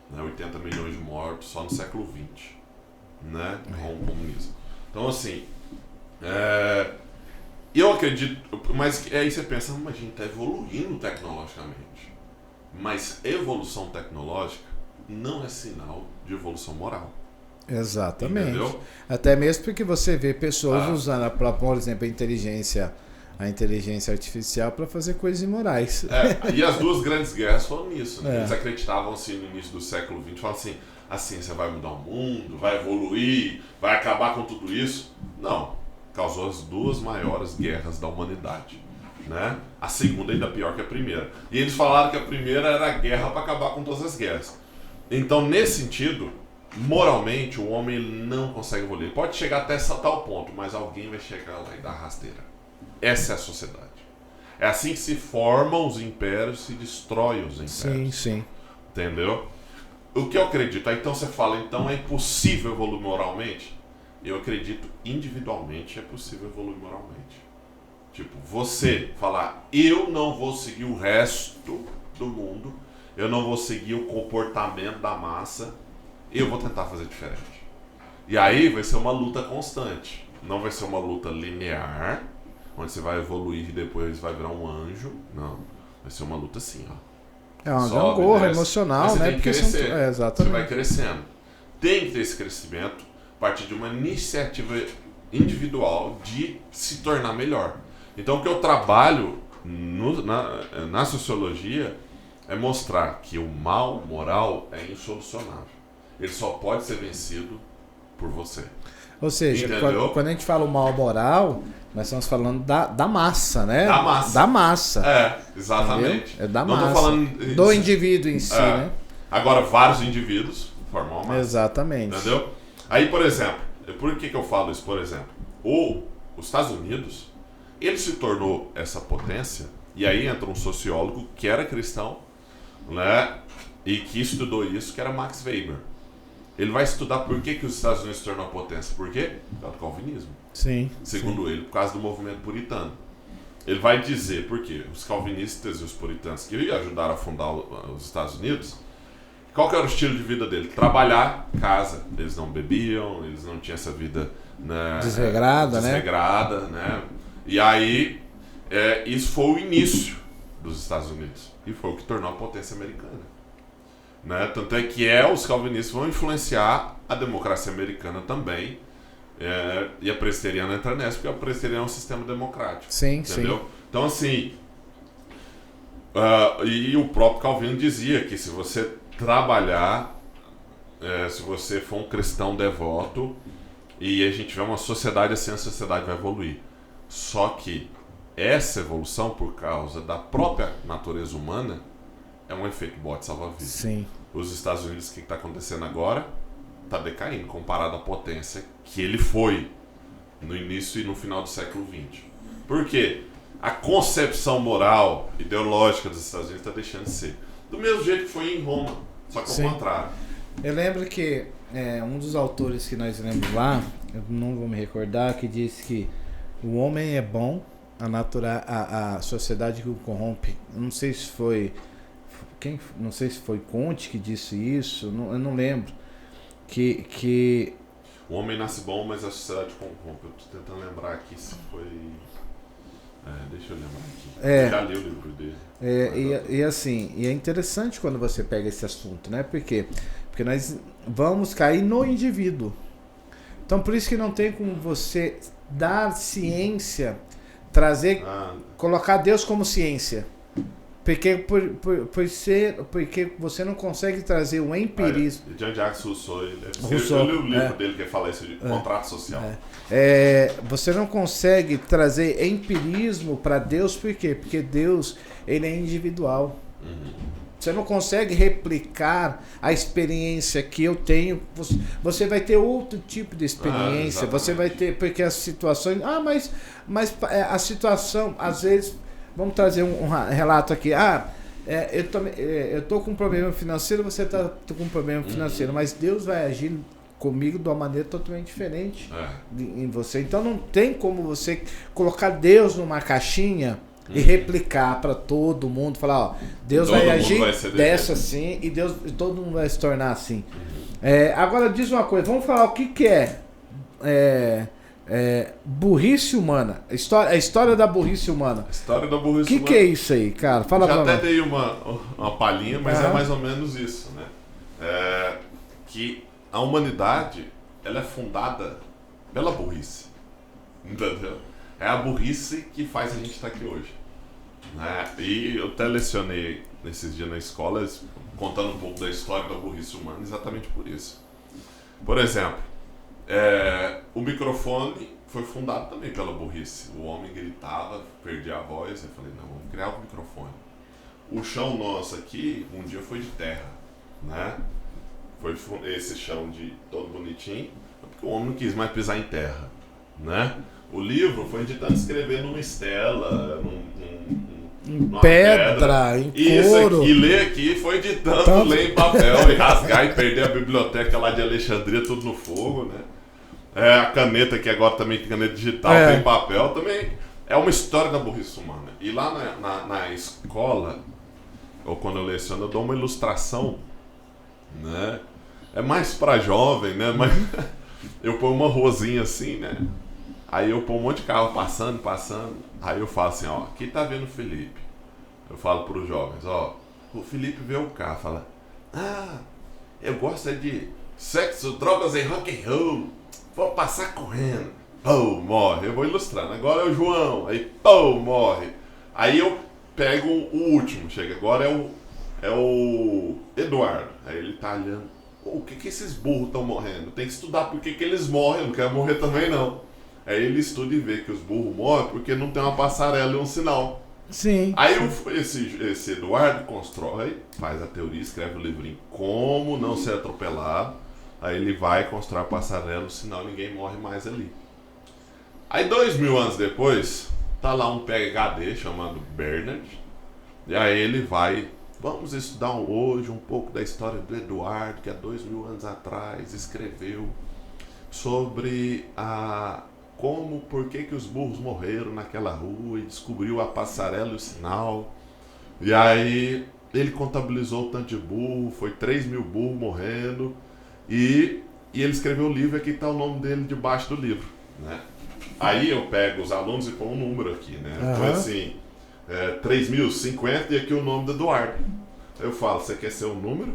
Né? 80 milhões de mortos só no século XX. Né? Com o comunismo. Então assim, eu acredito, mas aí você pensa, mas a gente está evoluindo tecnologicamente. Mas evolução tecnológica não é sinal de evolução moral. Exatamente. Entendeu? Até mesmo porque você vê pessoas usando, por exemplo, a inteligência artificial para fazer coisas imorais. E as duas grandes guerras foram nisso. Né? Eles acreditavam assim no início do século XX, falavam assim, a ciência vai mudar o mundo, vai evoluir, vai acabar com tudo isso. Não. Causou as duas maiores guerras da humanidade. Né? A segunda ainda pior que a primeira. E eles falaram que a primeira era a guerra para acabar com todas as guerras. Então, nesse sentido, moralmente, o homem não consegue evoluir. Ele pode chegar até tal ponto, mas alguém vai chegar lá e dar rasteira. Essa é a sociedade. É assim que se formam os impérios, se destrói os impérios. Sim. Entendeu? o que eu acredito? Aí então você fala, então é impossível evoluir moralmente? Eu acredito individualmente é possível evoluir moralmente. Tipo, você falar, eu não vou seguir o resto do mundo, eu não vou seguir o comportamento da massa, eu vou tentar fazer diferente. E aí vai ser uma luta constante. Não vai ser uma luta linear, onde você vai evoluir e depois vai virar um anjo. Não. Vai ser uma luta assim, ó. É uma gangorra emocional, né? Porque exatamente. Você vai crescendo. Tem que ter esse crescimento a partir de uma iniciativa individual de se tornar melhor. Então, o que eu trabalho na sociologia é mostrar que o mal moral é insolucionável. Ele só pode ser vencido por você. Ou seja, quando a gente fala o mal moral, nós estamos falando da massa, né? Da massa. Da massa. É, exatamente. Entendeu? É da Não massa. Tô falando do indivíduo em si, né? Agora, vários indivíduos formam uma massa. Exatamente. Entendeu? Aí, por exemplo, por que eu falo isso? Por exemplo, os Estados Unidos, ele se tornou essa potência, e aí entra um sociólogo que era cristão, né? E que estudou isso, que era Max Weber. Ele vai estudar por que os Estados Unidos se tornou potência. Por quê? Por causa do calvinismo. Sim. Segundo ele, por causa do movimento puritano. Ele vai dizer por quê. Os calvinistas e os puritanos que ajudaram a fundar os Estados Unidos, qual que era o estilo de vida dele? Trabalhar, casa. Eles não bebiam, eles não tinham essa vida, né, desregrada, né? E aí, isso foi o início dos Estados Unidos. E foi o que tornou a potência americana. Né? Tanto é que os calvinistas vão influenciar a democracia americana também, e a presbiteriana entra nessa, porque a presbiteriana é um sistema democrático. Sim, entendeu? sim. Então, assim, e o próprio Calvino dizia que se você trabalhar, se você for um cristão devoto, e a gente tiver uma sociedade assim, a sociedade vai evoluir. Só que essa evolução, por causa da própria natureza humana, é um efeito bote salva-vidas. Sim. Os Estados Unidos, o que está acontecendo agora? Está decaindo comparado à potência que ele foi no início e no final do século XX. Por quê? A concepção moral, ideológica dos Estados Unidos está deixando de ser. Do mesmo jeito que foi em Roma, só que ao contrário. Eu lembro que um dos autores que nós lemos lá, eu não vou me recordar, que disse que o homem é bom, a sociedade que o corrompe. Não sei se foi... não sei se foi Conte que disse isso, eu não lembro. Que o homem nasce bom, mas a sociedade corrompe. Eu estou tentando lembrar aqui se foi... deixa eu lembrar aqui. Eu já li o livro dele. E assim, é interessante quando você pega esse assunto, né? Por quê? Porque nós vamos cair no indivíduo. Então, por isso que não tem como você dar ciência, colocar Deus como ciência. Porque você não consegue trazer o empirismo. Jean-Jacques Rousseau, eu li o livro dele que fala isso de contrato social. Você não consegue trazer empirismo para Deus, por quê? Porque Deus, ele é individual. Você não consegue replicar a experiência que eu tenho. Você vai ter outro tipo de experiência. Você vai ter, porque as situações... mas a situação, às vezes... Vamos trazer um relato aqui. Eu tô com um problema financeiro, você tá com um problema financeiro, mas Deus vai agir comigo de uma maneira totalmente diferente em você. Então não tem como você colocar Deus numa caixinha e replicar para todo mundo, falar, Deus vai agir dessa assim e todo mundo vai se tornar assim. Agora diz uma coisa, vamos falar o que é burrice humana. A história da burrice humana. A história da burrice humana. O que é isso aí, cara? Fala pra nós. Já até dei uma palhinha, mas é mais ou menos isso, né? Que a humanidade, ela é fundada pela burrice. Entendeu? É a burrice que faz a gente estar aqui hoje. Né? E eu até lecionei nesses dias na escola, contando um pouco da história da burrice humana, exatamente por isso. Por exemplo, o microfone foi fundado também pela burrice. O homem gritava, perdia a voz. Eu falei, não, vamos criar um microfone. O chão nosso aqui, um dia foi de terra, né? Foi esse chão de todo bonitinho, porque o homem não quis mais pisar em terra, né? O livro foi de tanto escrever numa estela, numa pedra, em couro. E ler aqui foi de tanto ler em papel e rasgar e perder a biblioteca lá de Alexandria, tudo no fogo, né? A caneta, que agora também tem caneta digital, tem papel, também é uma história da burrice humana. E lá na escola, ou quando eu leciono, eu dou uma ilustração, né? É mais pra jovem, né? Mas eu ponho uma ruazinha assim, né? Aí eu ponho um monte de carro passando. Aí eu falo assim, ó, aqui tá vendo o Felipe. Eu falo pros jovens, ó, o Felipe vê o carro, fala, eu gosto de sexo, drogas e rock and roll. Vou passar correndo. Pô, morre. Eu vou ilustrando. Agora é o João. Aí, pô, morre. Aí eu pego o último. Chega. Agora é o Eduardo. Aí ele tá olhando. O que esses burros estão morrendo? Tem que estudar por que eles morrem. Eu não quero morrer também, não. Aí ele estuda e vê que os burros morrem porque não tem uma passarela e um sinal. Sim. Aí esse Eduardo constrói, faz a teoria, escreve o livrinho Como Não Ser Atropelado. Aí ele vai constrói a passarela, sinal ninguém morre mais ali. Aí 2000 anos depois, tá lá um PhD chamado Bernard. E aí ele vai, vamos estudar hoje um pouco da história do Eduardo, que há 2000 anos atrás escreveu sobre por que os burros morreram naquela rua e descobriu a passarela e o sinal. E aí ele contabilizou o tanto de burro, foi 3.000 burros morrendo. E ele escreveu o livro, aqui está o nome dele debaixo do livro, né? Aí eu pego os alunos e ponho um número aqui, né? Então assim, 3.050 e aqui o nome do Eduardo. Eu falo, você quer ser um número?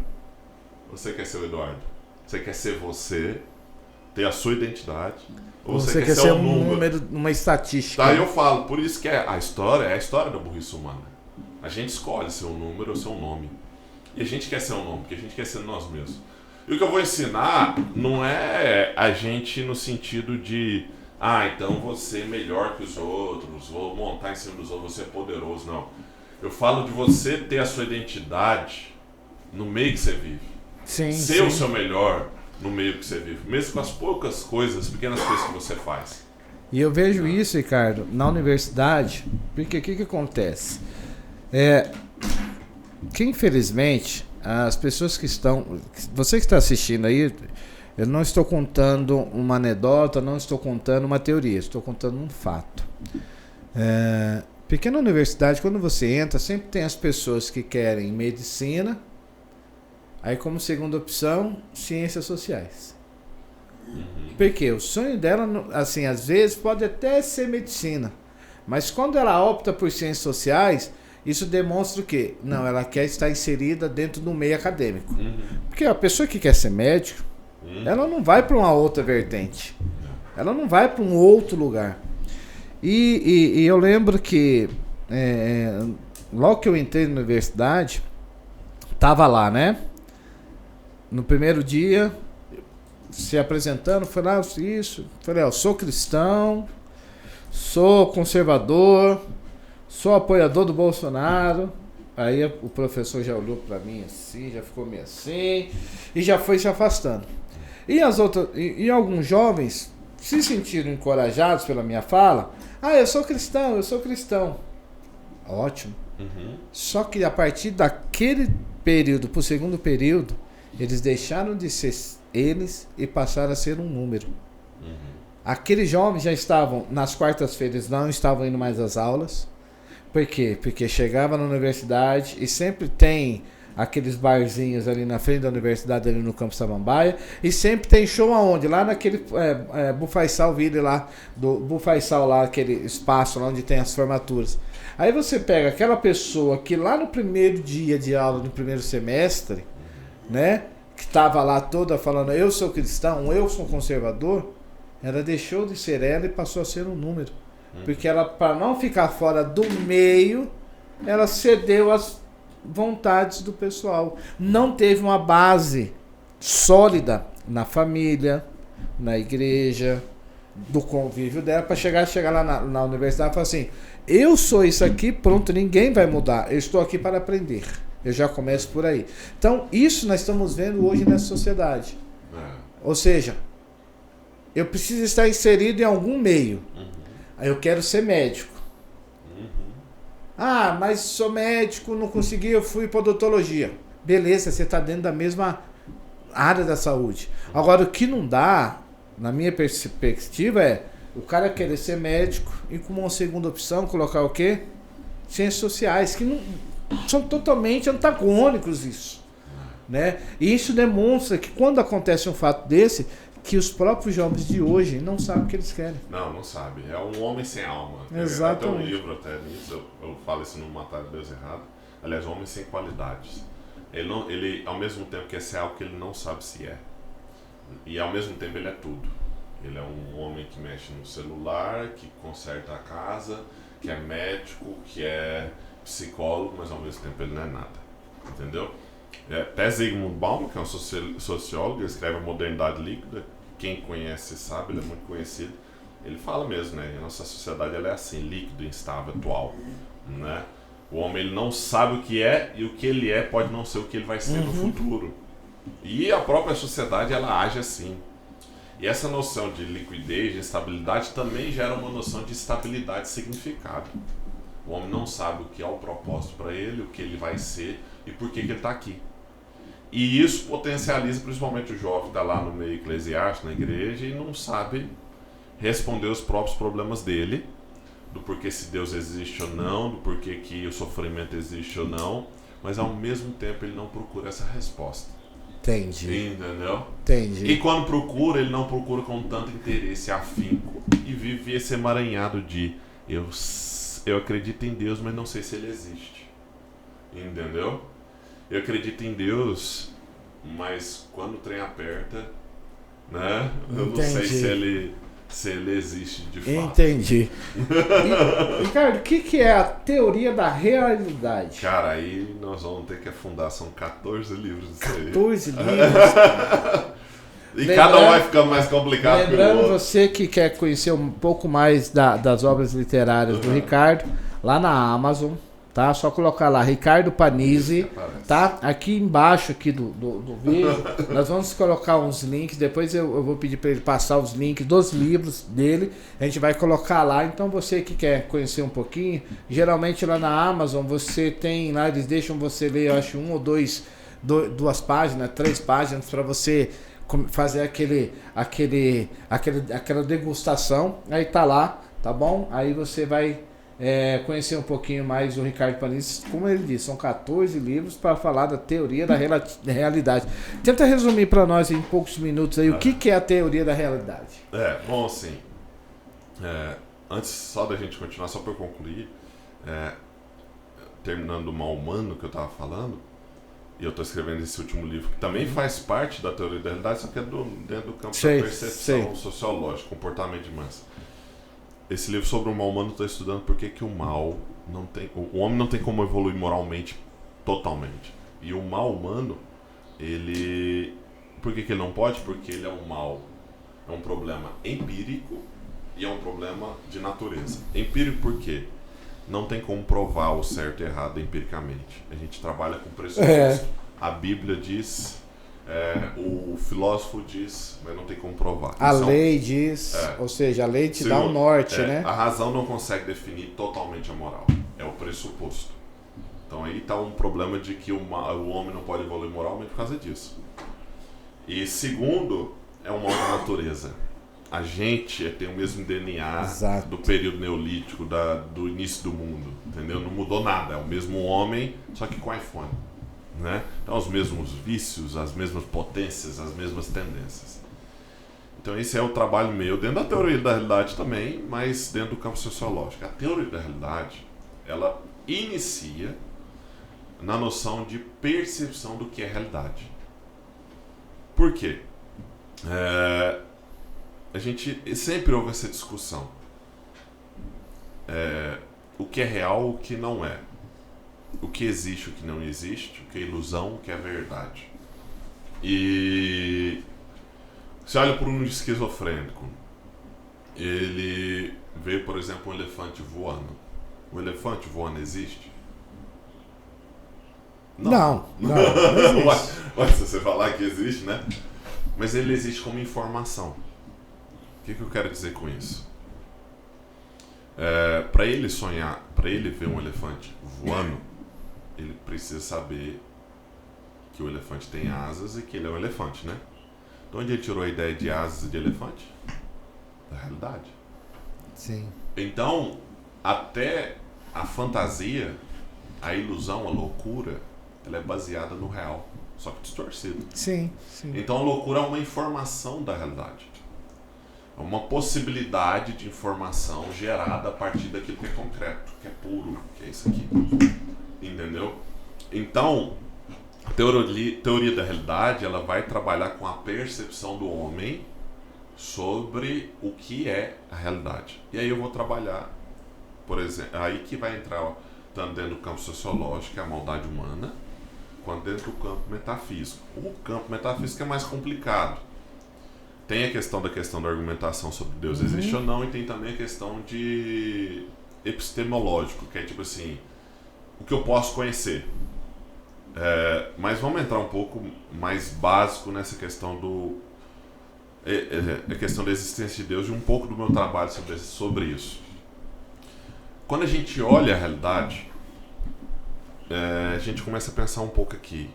Ou você quer ser o Eduardo? Você quer ser você, ter a sua identidade? Ou você quer ser um número, uma estatística? Tá, eu falo, por isso que a história é a história da burrice humana. A gente escolhe ser um número ou ser um nome. E a gente quer ser um nome, porque a gente quer ser nós mesmos. E o que eu vou ensinar não é a gente no sentido de então você é melhor que os outros, vou montar em cima dos outros, você é poderoso, não. Eu falo de você ter a sua identidade no meio que você vive. Sim, ser o seu melhor no meio que você vive, mesmo com as poucas coisas, pequenas coisas que você faz. E eu vejo isso, Ricardo, na universidade, porque o que acontece? Que infelizmente as pessoas que estão... Você que está assistindo aí, eu não estou contando uma anedota, não estou contando uma teoria, estou contando um fato. Pequena universidade, quando você entra, sempre tem as pessoas que querem medicina, aí como segunda opção, ciências sociais. Porque o sonho dela, assim, às vezes pode até ser medicina, mas quando ela opta por ciências sociais, isso demonstra o quê? Não, ela quer estar inserida dentro do meio acadêmico. Porque a pessoa que quer ser médico, ela não vai para uma outra vertente. Ela não vai para um outro lugar. E eu lembro que logo que eu entrei na universidade, tava lá, né? No primeiro dia, se apresentando, falei, eu sou cristão, sou conservador, sou apoiador do Bolsonaro. Aí o professor já olhou para mim assim, já ficou meio assim, e já foi se afastando. E alguns jovens se sentiram encorajados pela minha fala. Eu sou cristão. Ótimo. Só que a partir daquele período para o segundo período, eles deixaram de ser eles e passaram a ser um número. Aqueles jovens já estavam, nas quartas-feiras, não estavam indo mais às aulas. Por quê? Porque chegava na universidade e sempre tem aqueles barzinhos ali na frente da universidade, ali no Campo Samambaia, e sempre tem show aonde? Lá naquele Bufaisal Ville lá, do Bufaisal lá, aquele espaço lá onde tem as formaturas. Aí você pega aquela pessoa que lá no primeiro dia de aula, no primeiro semestre, né, que estava lá toda falando, eu sou cristão, eu sou conservador, ela deixou de ser ela e passou a ser um número. Porque ela, para não ficar fora do meio, ela cedeu às vontades do pessoal. Não teve uma base sólida na família, na igreja, do convívio dela, para chegar lá na universidade e falar assim, eu sou isso aqui, pronto, ninguém vai mudar, eu estou aqui para aprender. Eu já começo por aí. Então, isso nós estamos vendo hoje nessa sociedade. Ou seja, eu preciso estar inserido em algum meio. Aí eu quero ser médico. Ah, mas sou médico, não consegui, eu fui para odontologia. Beleza, você está dentro da mesma área da saúde. Agora, o que não dá, na minha perspectiva, é o cara querer ser médico e como uma segunda opção colocar o quê? Ciências sociais, que não, são totalmente antagônicos isso. Né? E isso demonstra que quando acontece um fato desse, que os próprios jovens de hoje não sabem o que eles querem. Não sabe. É um homem sem alma. Exatamente. Tem um livro até nisso, eu falo isso no Matar Deus Errado. Aliás, homem sem qualidades. Ele, ao mesmo tempo, quer ser algo que ele não sabe se é. E ao mesmo tempo ele é tudo. Ele é um homem que mexe no celular, que conserta a casa, que é médico, que é psicólogo, mas ao mesmo tempo ele não é nada. Entendeu? Até Zygmunt Bauman, que é um sociólogo, ele escreve A Modernidade Líquida. Quem conhece sabe, ele é muito conhecido. Ele fala mesmo, né? A nossa sociedade ela é assim, líquido, instável, atual. Né? O homem ele não sabe o que é e o que ele é pode não ser o que ele vai ser no futuro. E a própria sociedade ela age assim. E essa noção de liquidez, de estabilidade também gera uma noção de estabilidade e significado. O homem não sabe o que é o propósito para ele, o que ele vai ser e por que ele está aqui. E isso potencializa principalmente o jovem que está lá no meio eclesiástico, na igreja, e não sabe responder os próprios problemas dele, do porquê se Deus existe ou não, do porquê que o sofrimento existe ou não, mas ao mesmo tempo ele não procura essa resposta. Entendi. Entendeu? Entendi. E quando procura, ele não procura com tanto interesse, afinco, e vive esse emaranhado de eu acredito em Deus, mas não sei se ele existe. Entendeu? Eu acredito em Deus, mas quando o trem aperta, né? Eu não sei se ele existe de fato. Entendi. Ricardo, o que é a teoria da realidade? Cara, aí nós vamos ter que afundar, são 14 livros disso aí. 14 livros. E cada um vai ficando mais complicado que o Lembrando, outro. você que quer conhecer um pouco mais das obras literárias do Ricardo, lá na Amazon, tá? Só colocar lá, Ricardo Panizzi, tá? Aqui embaixo aqui do vídeo, nós vamos colocar uns links, depois eu vou pedir para ele passar os links dos livros dele, a gente vai colocar lá, então você que quer conhecer um pouquinho, geralmente lá na Amazon você tem lá, eles deixam você ler, eu acho, duas páginas, 3 páginas para você fazer aquela degustação, aí tá lá, tá bom? Aí você vai conhecer um pouquinho mais o Ricardo Panizzi. Como ele disse, são 14 livros para falar da teoria da realidade. Tenta resumir para nós em poucos minutos aí o que é a teoria da realidade. Bom, assim, antes só da gente continuar, só para eu concluir, terminando o mal humano que eu estava falando, e eu estou escrevendo esse último livro, que também faz parte da teoria da realidade, só que é dentro do campo da percepção sociológica, comportamento de massa. Esse livro sobre o mal humano eu estou estudando porque que o homem não tem como evoluir moralmente totalmente. E o mal humano, por que ele não pode? Porque ele é um mal, é um problema empírico e é um problema de natureza. Empírico por quê? Não tem como provar o certo e errado empiricamente. A gente trabalha com pressuposto. A Bíblia diz, o filósofo diz, mas não tem como provar. A lei diz, ou seja, a lei te dá um norte, né? A razão não consegue definir totalmente a moral. É o pressuposto. Então aí está um problema de que o homem não pode evoluir moralmente por causa disso. E segundo, é um mal da natureza. A gente tem o mesmo DNA do período neolítico, do início do mundo, entendeu? Não mudou nada, é o mesmo homem, só que com iPhone, né? Então, os mesmos vícios, as mesmas potências, as mesmas tendências. Então, esse é o trabalho meu, dentro da teoria da realidade também, mas dentro do campo sociológico. A teoria da realidade, ela inicia na noção de percepção do que é realidade. Por quê? A gente sempre ouve essa discussão. O que é real, o que não é. O que existe, o que não existe. O que é ilusão, o que é verdade. E você olha para um esquizofrênico. Ele vê, por exemplo, um elefante voando. O elefante voando existe? Não existe. Mas se você falar que existe, né? Mas ele existe como informação. O que eu quero dizer com isso? Para ele sonhar, para ele ver um elefante voando, ele precisa saber que o elefante tem asas e que ele é um elefante, né? De onde ele tirou a ideia de asas e de elefante? Da realidade. Sim. Então, até a fantasia, a ilusão, a loucura, ela é baseada no real, só que distorcido. Sim, sim. Então a loucura é uma informação da realidade. É uma possibilidade de informação gerada a partir daquilo que é concreto, que é puro, que é isso aqui. Entendeu? Então, a teoria da realidade, ela vai trabalhar com a percepção do homem sobre o que é a realidade. E aí eu vou trabalhar, por exemplo, aí que vai entrar tanto dentro do campo sociológico, que é a maldade humana, quanto dentro do campo metafísico. O campo metafísico é mais complicado. Tem a questão da argumentação sobre Deus existe ou não, e tem também a questão de epistemológico, que é tipo assim, o que eu posso conhecer. Mas vamos entrar um pouco mais básico nessa questão a questão da existência de Deus e um pouco do meu trabalho sobre isso. Quando a gente olha a realidade, a gente começa a pensar um pouco aqui.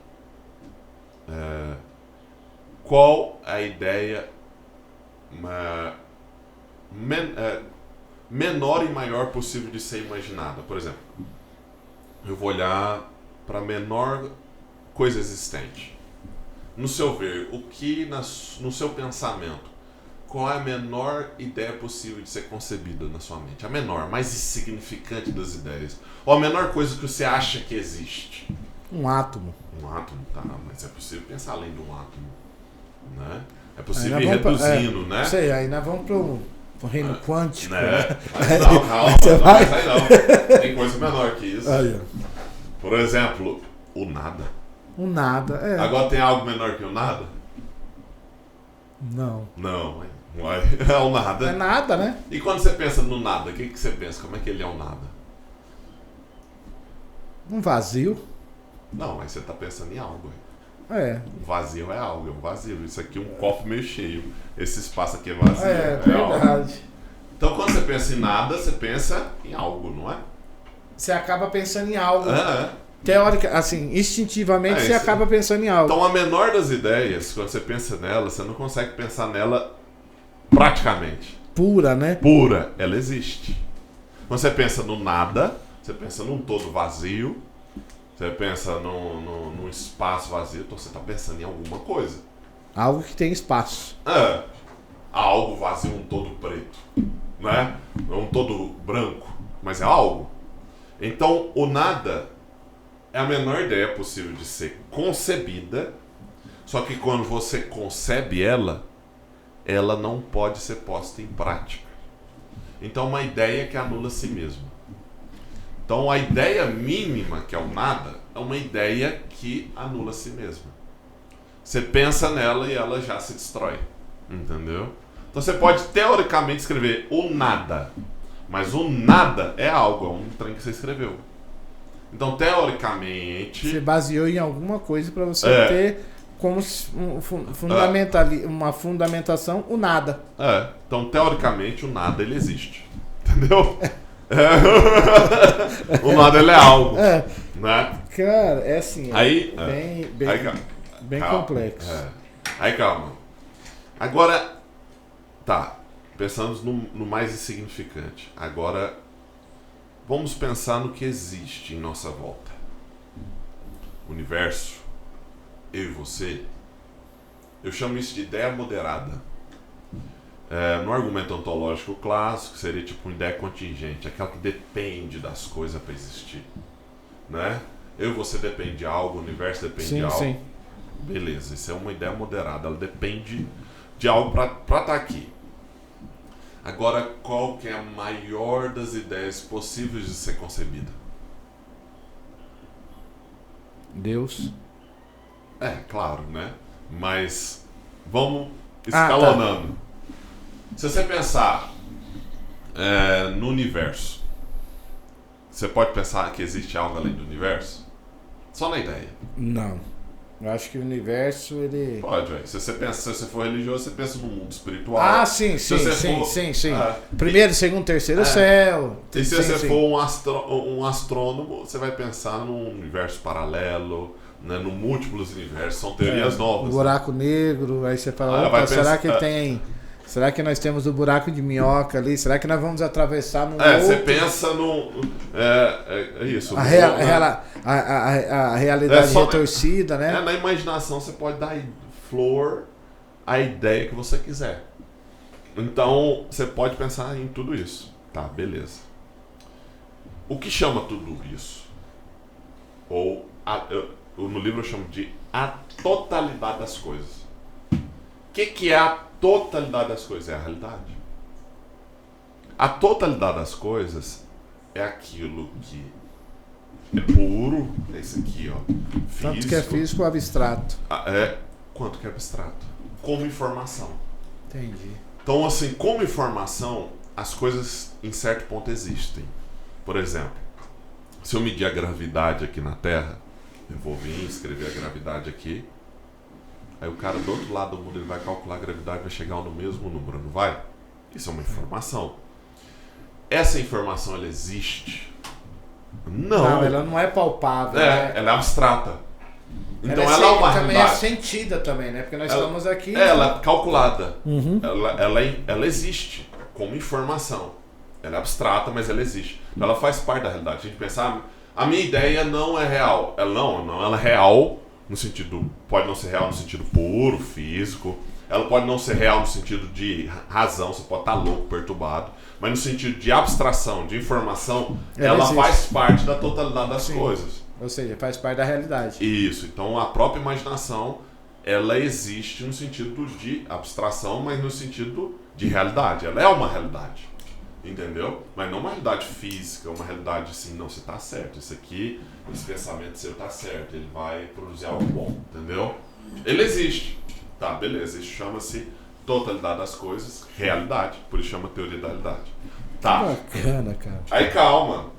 Qual a ideia menor e maior possível de ser imaginada? Por exemplo, eu vou olhar para a menor coisa existente. No seu ver, o que no seu pensamento, qual é a menor ideia possível de ser concebida na sua mente? A menor, mais insignificante das ideias. Ou a menor coisa que você acha que existe? Um átomo. Um átomo, tá, mas é possível pensar além de um átomo, né? É possível ir reduzindo, né? Sei, aí nós vamos pro reino quântico. Né? Mas não, calma, mas aí não. Tem coisa menor que isso. Aí, por exemplo, o nada. O nada, Agora tem algo menor que o nada? Não. Não, é o nada. É nada, né? E quando você pensa no nada, o que você pensa? Como é que ele é o nada? Um vazio. Não, mas você tá pensando em algo. O vazio é algo, é um vazio. Isso aqui é um copo meio cheio. Esse espaço aqui é vazio. É verdade. Algo. Então quando você pensa em nada, você pensa em algo, não é? Você acaba pensando em algo. Teórica, assim, instintivamente você acaba pensando em algo. Então a menor das ideias, quando você pensa nela, você não consegue pensar nela praticamente. Pura, né? Pura, ela existe. Quando você pensa no nada, você pensa num todo vazio, você pensa num espaço vazio, então você está pensando em alguma coisa. Algo que tem espaço. Algo vazio, um todo preto, né? Um todo branco, mas é algo. Então o nada é a menor ideia possível de ser concebida, só que quando você concebe ela não pode ser posta em prática. Então uma ideia que anula a si mesma. Então a ideia mínima, que é o nada, é uma ideia que anula a si mesma. Você pensa nela e ela já se destrói. Entendeu? Então você pode teoricamente escrever o nada, mas o nada é algo, é um trem que você escreveu. Então, teoricamente... Você baseou em alguma coisa para você ter como uma fundamentação o nada. Então, teoricamente, o nada ele existe. Entendeu? O nada ele é algo. Né? Cara, é assim, bem calma, complexo. Aí, calma. Agora, tá, pensamos no mais insignificante. Agora... vamos pensar no que existe em nossa volta. O universo, eu e você, eu chamo isso de ideia moderada. No argumento ontológico clássico, seria tipo uma ideia contingente, aquela que depende das coisas para existir. Né? Eu e você depende de algo, o universo depende de algo. Sim. Beleza, isso é uma ideia moderada, ela depende de algo para estar aqui. Agora, qual que é a maior das ideias possíveis de ser concebida? Deus. Claro, né? Mas vamos escalonando. Tá. Se você pensar no universo, você pode pensar que existe algo além do universo? Só na ideia. Não. Eu acho que o universo, ele... Pode, velho. Se você for religioso, você pensa no mundo espiritual. Ah, sim. Primeiro, segundo, terceiro céu. E se você for um astrônomo, você vai pensar num universo paralelo, né, no múltiplos universos. São teorias novas. Buraco negro, aí você fala, opa, será que tem... Será que nós temos o buraco de minhoca ali? Será que nós vamos atravessar no outro? Você pensa no... É isso. A realidade retorcida, né? Na imaginação você pode dar flor à ideia que você quiser. Então, você pode pensar em tudo isso. Tá, beleza. O que chama tudo isso? No livro eu chamo de a totalidade das coisas. O que é a totalidade das coisas? É a realidade. A totalidade das coisas é aquilo que é puro, é isso aqui, ó. Físico. Tanto que é físico ou abstrato. Quanto que é abstrato. Como informação. Entendi. Então, assim, como informação, as coisas em certo ponto existem. Por exemplo, se eu medir a gravidade aqui na Terra, eu vou vir escrever a gravidade aqui. Aí o cara do outro lado do mundo ele vai calcular a gravidade e vai chegar no mesmo número, não vai? Isso é uma informação. Essa informação, ela existe? Não, ela não é palpável. Ela é abstrata. Então ela é uma realidade. Também é sentida também, né? Porque nós estamos aqui... Ela é calculada. Uhum. Ela existe como informação. Ela é abstrata, mas ela existe. Ela faz parte da realidade. A gente pensa, a minha ideia não é real. Ela é real no sentido... Pode não ser real no sentido puro, físico. Ela pode não ser real no sentido de razão. Você pode estar louco, perturbado. Mas no sentido de abstração, de informação, ela faz parte da totalidade das coisas. Ou seja, faz parte da realidade. Isso. Então a própria imaginação, ela existe no sentido de abstração, mas no sentido de realidade. Ela é uma realidade. Entendeu? Mas não uma realidade física, uma realidade assim, não, você está certo. Isso aqui, esse pensamento seu está certo. Ele vai produzir algo bom. Entendeu? Ele existe. Tá, beleza. Isso chama-se totalidade das coisas, realidade. Por isso chama teoria da realidade. Tá. Bacana, cara. Aí calma.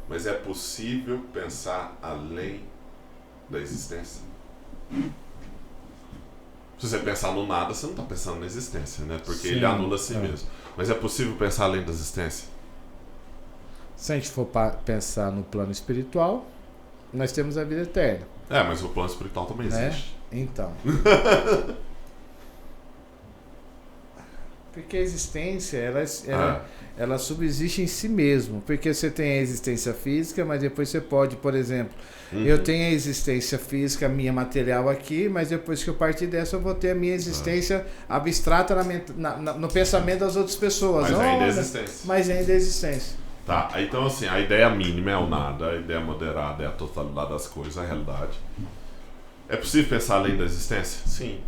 Mas é possível pensar além da existência? Se você pensar no nada, você não está pensando na existência, né? Porque ele anula a si mesmo. Mas é possível pensar além da existência? Se a gente for pensar no plano espiritual, nós temos a vida eterna. Mas o plano espiritual também existe. Então. Porque a existência, ela subsiste em si mesmo. Porque você tem a existência física, mas depois você pode, por exemplo, eu tenho a existência física, minha material aqui, mas depois que eu partir dessa, eu vou ter a minha existência abstrata no pensamento das outras pessoas. Mas ainda é existência. Mas ainda é existência. Tá, então assim, a ideia mínima é o nada, a ideia moderada é a totalidade das coisas, a realidade. É possível pensar além da existência? Sim.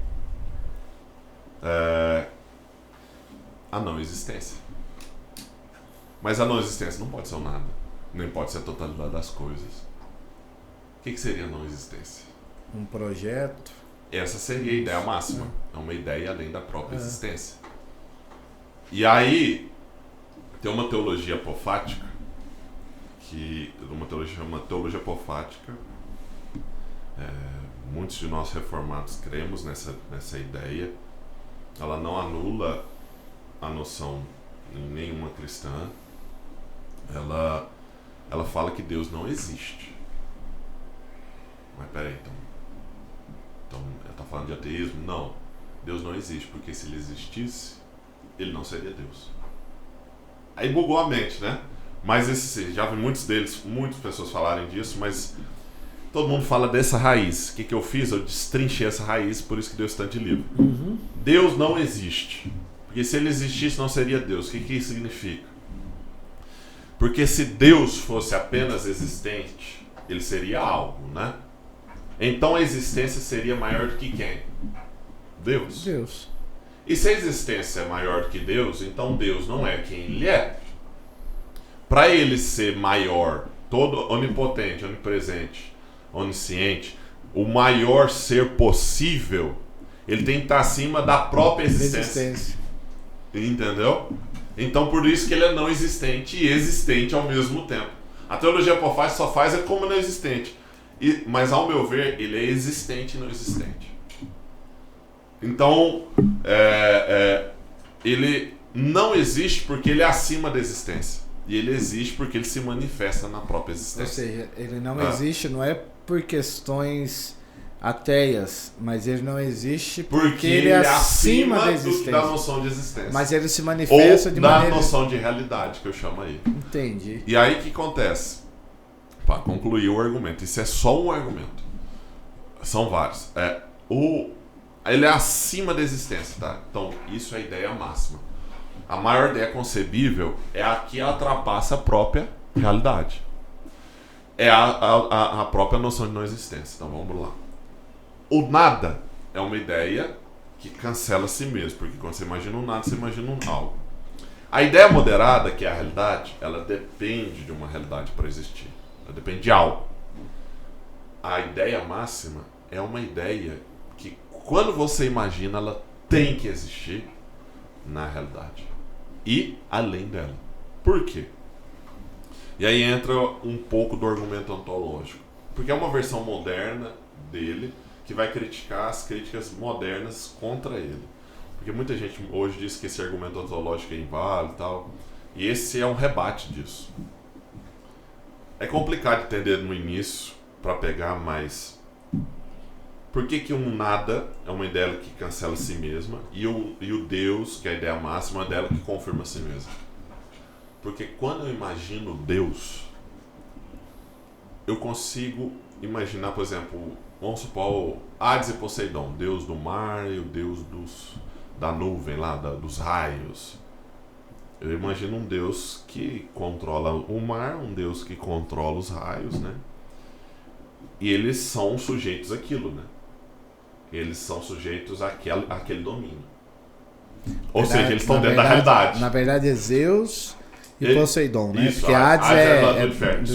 A não existência. Mas a não existência não pode ser o nada, nem pode ser a totalidade das coisas. O que seria a não existência? Um projeto. Essa seria a ideia máxima. É uma ideia além da própria existência. E aí tem uma teologia apofática, uma teologia apofática. Muitos de nós reformados cremos nessa ideia. Ela não anula a noção em nenhuma cristã. Ela fala que Deus não existe. Mas peraí, então ela está falando de ateísmo? Não, Deus não existe, porque se ele existisse, ele não seria Deus. Aí bugou a mente, né? Mas já vi muitas pessoas falarem disso, mas todo mundo fala dessa raiz. O que eu fiz? Eu destrinchei essa raiz, por isso que Deus está de livro. Deus não existe. Porque se ele existisse, não seria Deus. O que isso significa? Porque se Deus fosse apenas existente, ele seria algo, né? Então a existência seria maior do que quem? Deus. E se a existência é maior do que Deus, então Deus não é quem ele é. Para ele ser maior, todo onipotente, onipresente, onisciente, o maior ser possível, ele tem que estar acima da própria existência. Entendeu? Então por isso que ele é não existente e existente ao mesmo tempo. A teologia apofática só faz como não existente. mas ao meu ver, ele é existente e não existente. Então, ele não existe porque ele é acima da existência. E ele existe porque ele se manifesta na própria existência. Ou seja, ele não existe, não é por questões ateias, mas ele não existe porque ele é acima da existência. Da noção de existência. Mas ele se manifesta ou de da maneira... noção de realidade, que eu chamo aí. Entendi. E aí o que acontece? Para concluir o argumento, isso é só um argumento. São vários. Ele é acima da existência, tá? Então, isso é a ideia máxima. A maior ideia concebível é a que ultrapassa a própria realidade. É a própria noção de não existência. Então, vamos lá. O nada é uma ideia que cancela a si mesmo, porque quando você imagina um nada, você imagina um algo. A ideia moderada, que é a realidade, ela depende de uma realidade para existir. Ela depende de algo. A ideia máxima é uma ideia que, quando você imagina, ela tem que existir na realidade e além dela. Por quê? E aí entra um pouco do argumento ontológico, porque é uma versão moderna dele que vai criticar as críticas modernas contra ele. Porque muita gente hoje diz que esse argumento ontológico é inválido e tal, e esse é um rebate disso. É complicado entender no início para pegar, mas por que um nada é uma ideia que cancela a si mesma e o Deus, que é a ideia máxima, é uma ideia que confirma a si mesma? Porque quando eu imagino Deus, eu consigo imaginar, por exemplo, vamos supor, Hades e Poseidon, Deus do mar e o Deus da nuvem lá, dos raios. Eu imagino um Deus que controla o mar, um Deus que controla os raios, né? E eles são sujeitos àquilo, né? Eles são sujeitos àquele domínio. Ou seja, eles estão dentro da realidade. Na verdade é Zeus e Poseidon, né? Isso, porque Hades é do inferno.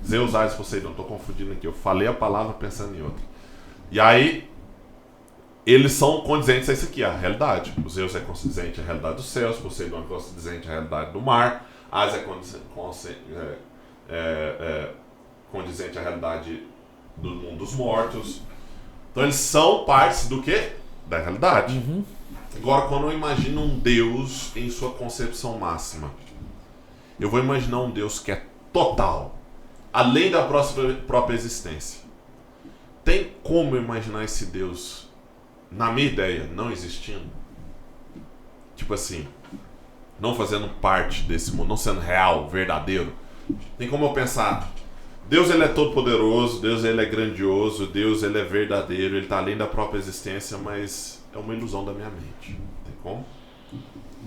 Zeus, Hades e Poseidon. Estou confundindo aqui. Eu falei a palavra pensando em outra. E aí, eles são condizentes a isso aqui, a realidade. O Zeus é condizente à realidade dos céus, Poseidon é condizente à realidade do mar, Hades é condizente à realidade do mundo dos mortos. Então eles são partes do quê? Da realidade. Uhum. Agora, quando eu imagino um Deus em sua concepção máxima, eu vou imaginar um Deus que é total, além da própria existência. Tem como eu imaginar esse Deus, na minha ideia, não existindo? Tipo assim, não fazendo parte desse mundo, não sendo real, verdadeiro. Tem como eu pensar, Deus ele é todo poderoso, Deus ele é grandioso, Deus ele é verdadeiro, ele está além da própria existência, mas é uma ilusão da minha mente. Tem como?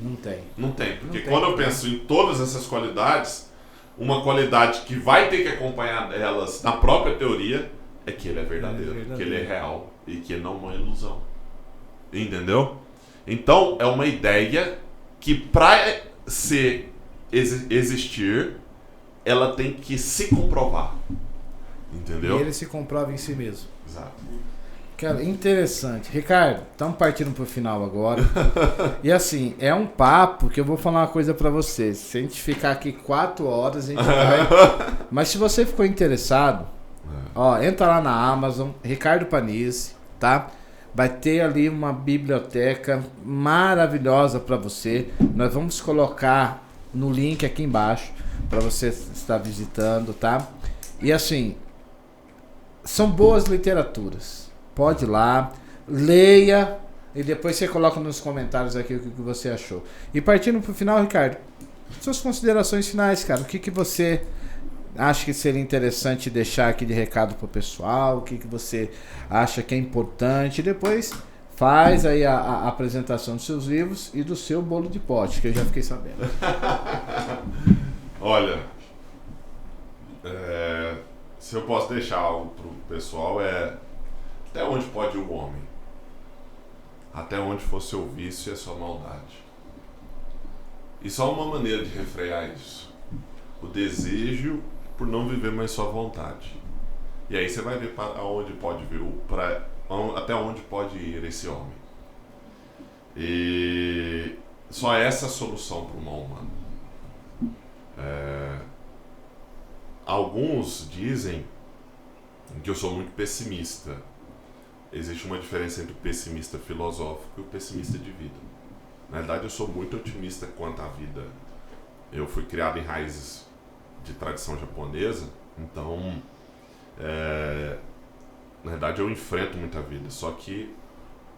Não tem. Não tem, porque quando eu penso em todas essas qualidades, uma qualidade que vai ter que acompanhar elas na própria teoria é que ele é verdadeiro, que ele é real e que ele não é uma ilusão. Entendeu? Então é uma ideia que para existir ela tem que se comprovar. Entendeu? E ele se comprova em si mesmo. Exato. Cara, interessante. Ricardo, estamos partindo pro final agora. E assim, é um papo que eu vou falar uma coisa pra você. Se a gente ficar aqui 4 horas, a gente vai... Mas se você ficou interessado, ó, entra lá na Amazon, Ricardo Panizzi, tá? Vai ter ali uma biblioteca maravilhosa pra você. Nós vamos colocar no link aqui embaixo para você estar visitando, tá? E assim, são boas literaturas. Pode ir lá, leia e depois você coloca nos comentários aqui o que você achou. E partindo pro final, Ricardo, suas considerações finais, cara. O que você acha que seria interessante deixar aqui de recado pro pessoal? O que você acha que é importante? E depois faz aí a apresentação dos seus livros e do seu bolo de pote, que eu já fiquei sabendo. Olha, se eu posso deixar algo pro pessoal até onde pode o homem? Até onde for seu vício e a sua maldade? E só uma maneira de refrear isso: o desejo por não viver mais sua vontade. E aí você vai ver para onde pode vir, até onde pode ir esse homem. E só essa é a solução para o mal humano. Alguns dizem em que eu sou muito pessimista. Existe uma diferença entre o pessimista filosófico e o pessimista de vida. Na verdade, eu sou muito otimista quanto à vida. Eu fui criado em raízes de tradição japonesa, então, na verdade, eu enfrento muita vida. Só que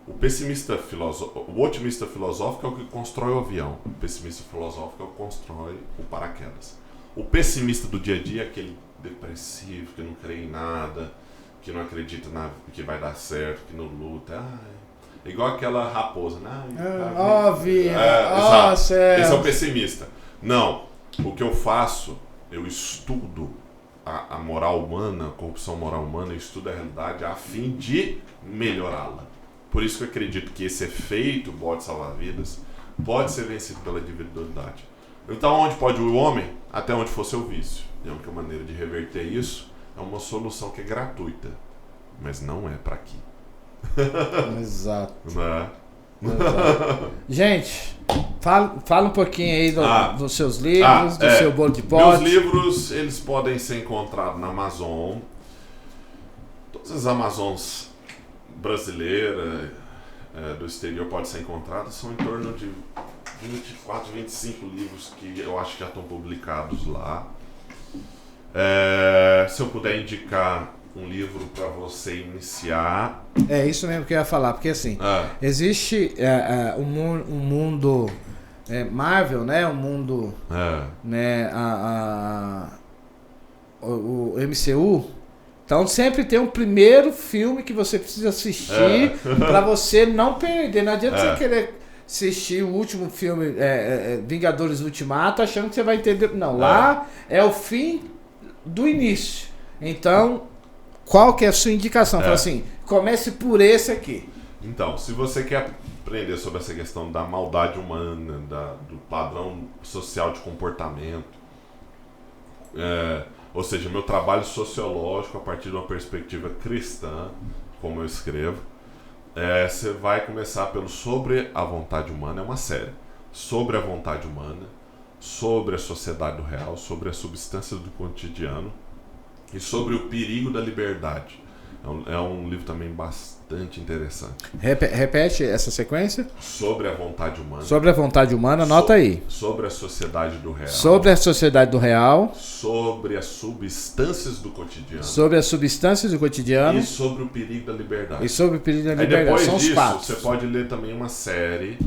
o otimista filosófico é o que constrói o avião. O pessimista filosófico é o que constrói o paraquedas. O pessimista do dia a dia é aquele depressivo, que não crê em nada, que não acredita que vai dar certo, que não luta. É igual aquela raposa, né? Esse é o pessimista. Não, o que eu faço, eu estudo a moral humana, a corrupção moral humana, eu estudo a realidade a fim de melhorá-la. Por isso que eu acredito que esse efeito pode salvar vidas, pode ser vencido pela individualidade. Então, onde pode o homem? Até onde for seu vício. E a única maneira de reverter isso é uma solução que é gratuita, mas não é para aqui. Exato. Né? Exato. Gente, fala um pouquinho aí dos seus livros, do seu bolo de pote. Meus livros, eles podem ser encontrados na Amazon. Todas as Amazons brasileiras, do exterior podem ser encontradas. São em torno de 24, 25 livros que eu acho que já estão publicados lá. Se eu puder indicar um livro para você iniciar. É isso mesmo que eu ia falar, porque assim, existe um mundo Marvel, né? Um mundo, né? O MCU. Então sempre tem um primeiro filme que você precisa assistir para você não perder. Não adianta você querer assistir o último filme, Vingadores Ultimato, achando que você vai entender. Não, lá é o fim do início. Então, qual que é a sua indicação? Fala assim, comece por esse aqui. Então, se você quer aprender sobre essa questão da maldade humana, do padrão social de comportamento, ou seja, meu trabalho sociológico a partir de uma perspectiva cristã, como eu escrevo, você vai começar pelo Sobre a Vontade Humana, é uma série, sobre a vontade humana, sobre a sociedade do real, sobre as substâncias do cotidiano e sobre o perigo da liberdade. É um livro também bastante interessante. Repete essa sequência. Sobre a vontade humana. Sobre a vontade humana, anota aí. Sobre a sociedade do real. Sobre a sociedade do real. Sobre as substâncias do cotidiano. Sobre as substâncias do cotidiano. E sobre o perigo da liberdade. E sobre o perigo da liberdade. Depois São disso, os quatro. você pode ler também uma série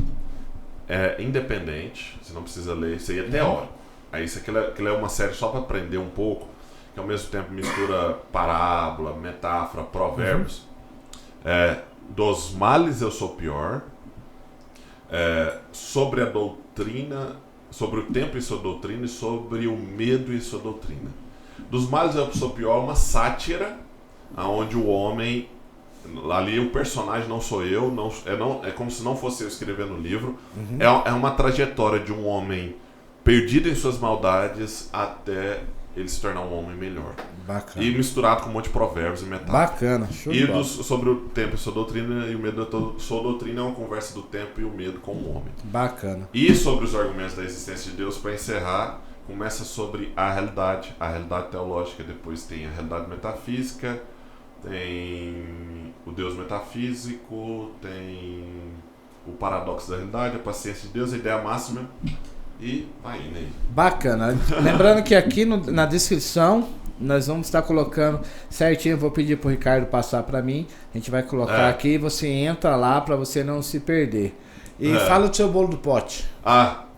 independente. Você não precisa ler, isso aí é teórico. Aí isso aquilo é uma série só para aprender um pouco, que ao mesmo tempo mistura parábola, metáfora, provérbios. Dos males eu sou pior. Sobre a doutrina, sobre o tempo e sua doutrina, e sobre o medo e sua doutrina. Dos males eu sou pior, uma sátira, onde o homem, ali o personagem não sou eu, é como se não fosse eu escrevendo o livro. É uma trajetória de um homem perdido em suas maldades até ele se tornar um homem melhor. Bacana. E misturado com um monte de provérbios e metáforas. Bacana. E sobre o tempo e sua doutrina, e o medo da sua doutrina é uma conversa do tempo e o medo com o homem. Bacana. E sobre os argumentos da existência de Deus, para encerrar, começa sobre a realidade teológica, depois tem a realidade metafísica, tem o Deus metafísico, tem o paradoxo da realidade, a paciência de Deus, a ideia máxima. E vai indo aí. Bacana. Lembrando que aqui na descrição nós vamos estar colocando certinho. Eu vou pedir pro Ricardo passar para mim. A gente vai colocar aqui e você entra lá para você não se perder. E fala do seu bolo do pote.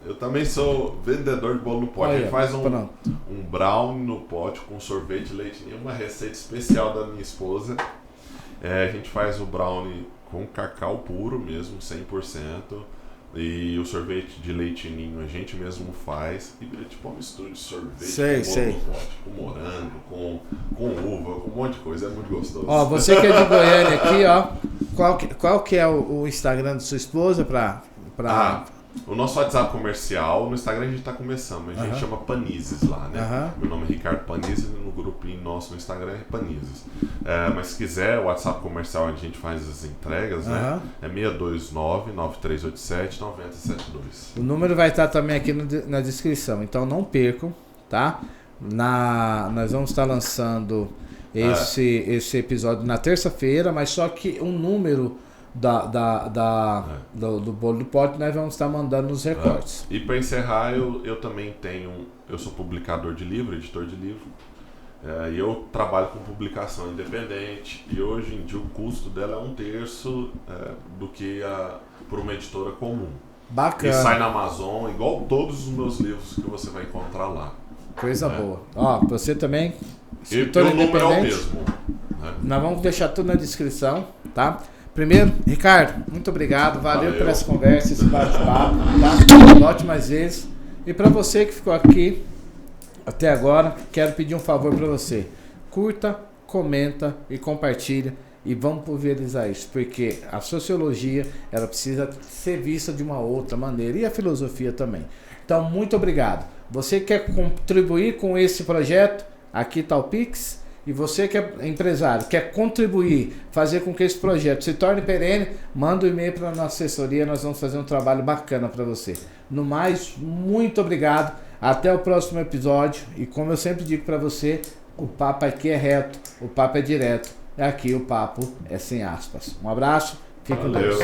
Eu também sou vendedor de bolo no pote. A gente faz um brownie no pote com sorvete de leite ninho, uma receita especial da minha esposa. A gente faz o brownie com cacau puro mesmo, 100%. E o sorvete de leite ninho a gente mesmo faz. E vira tipo uma mistura de sorvete com pote, com morango, com uva, com um monte de coisa. É muito gostoso. Ó, você que é de Goiânia aqui, ó. Qual que é o Instagram de sua esposa o nosso WhatsApp comercial, no Instagram a gente tá começando, a gente chama Panizes lá, né? Meu nome é Ricardo Panizes, no grupinho nosso no Instagram é Panizes. Mas se quiser, o WhatsApp comercial onde a gente faz as entregas, né? É 629-9387-9072. O número vai estar também aqui na descrição, então não percam, tá? Nós vamos estar lançando esse episódio na terça-feira, mas só que o número do Bolo do Pote nós vamos estar mandando nos recortes. E para encerrar, eu também eu sou publicador de livro, editor de livro, e eu trabalho com publicação independente, e hoje em dia o custo dela é 1/3 do que por uma editora comum. Bacana. E sai na Amazon, igual todos os meus livros que você vai encontrar lá. Coisa boa. Ó, você também, E o número é o mesmo. Nós vamos deixar tudo na descrição, tá? Primeiro, Ricardo, muito obrigado. Valeu por essa conversa, esse bate-papo, tá? Volte mais vezes. E para você que ficou aqui até agora, quero pedir um favor para você. Curta, comenta e compartilha. E vamos pulverizar isso, porque a sociologia ela precisa ser vista de uma outra maneira, e a filosofia também. Então, muito obrigado. Você quer contribuir com esse projeto? Aqui está o Pix. E você que é empresário, quer contribuir, fazer com que esse projeto se torne perene, manda um e-mail para a nossa assessoria, nós vamos fazer um trabalho bacana para você. No mais, muito obrigado. Até o próximo episódio. E como eu sempre digo para você, o papo aqui é reto, o papo é direto. Aqui o papo é sem aspas. Um abraço, fique com Deus.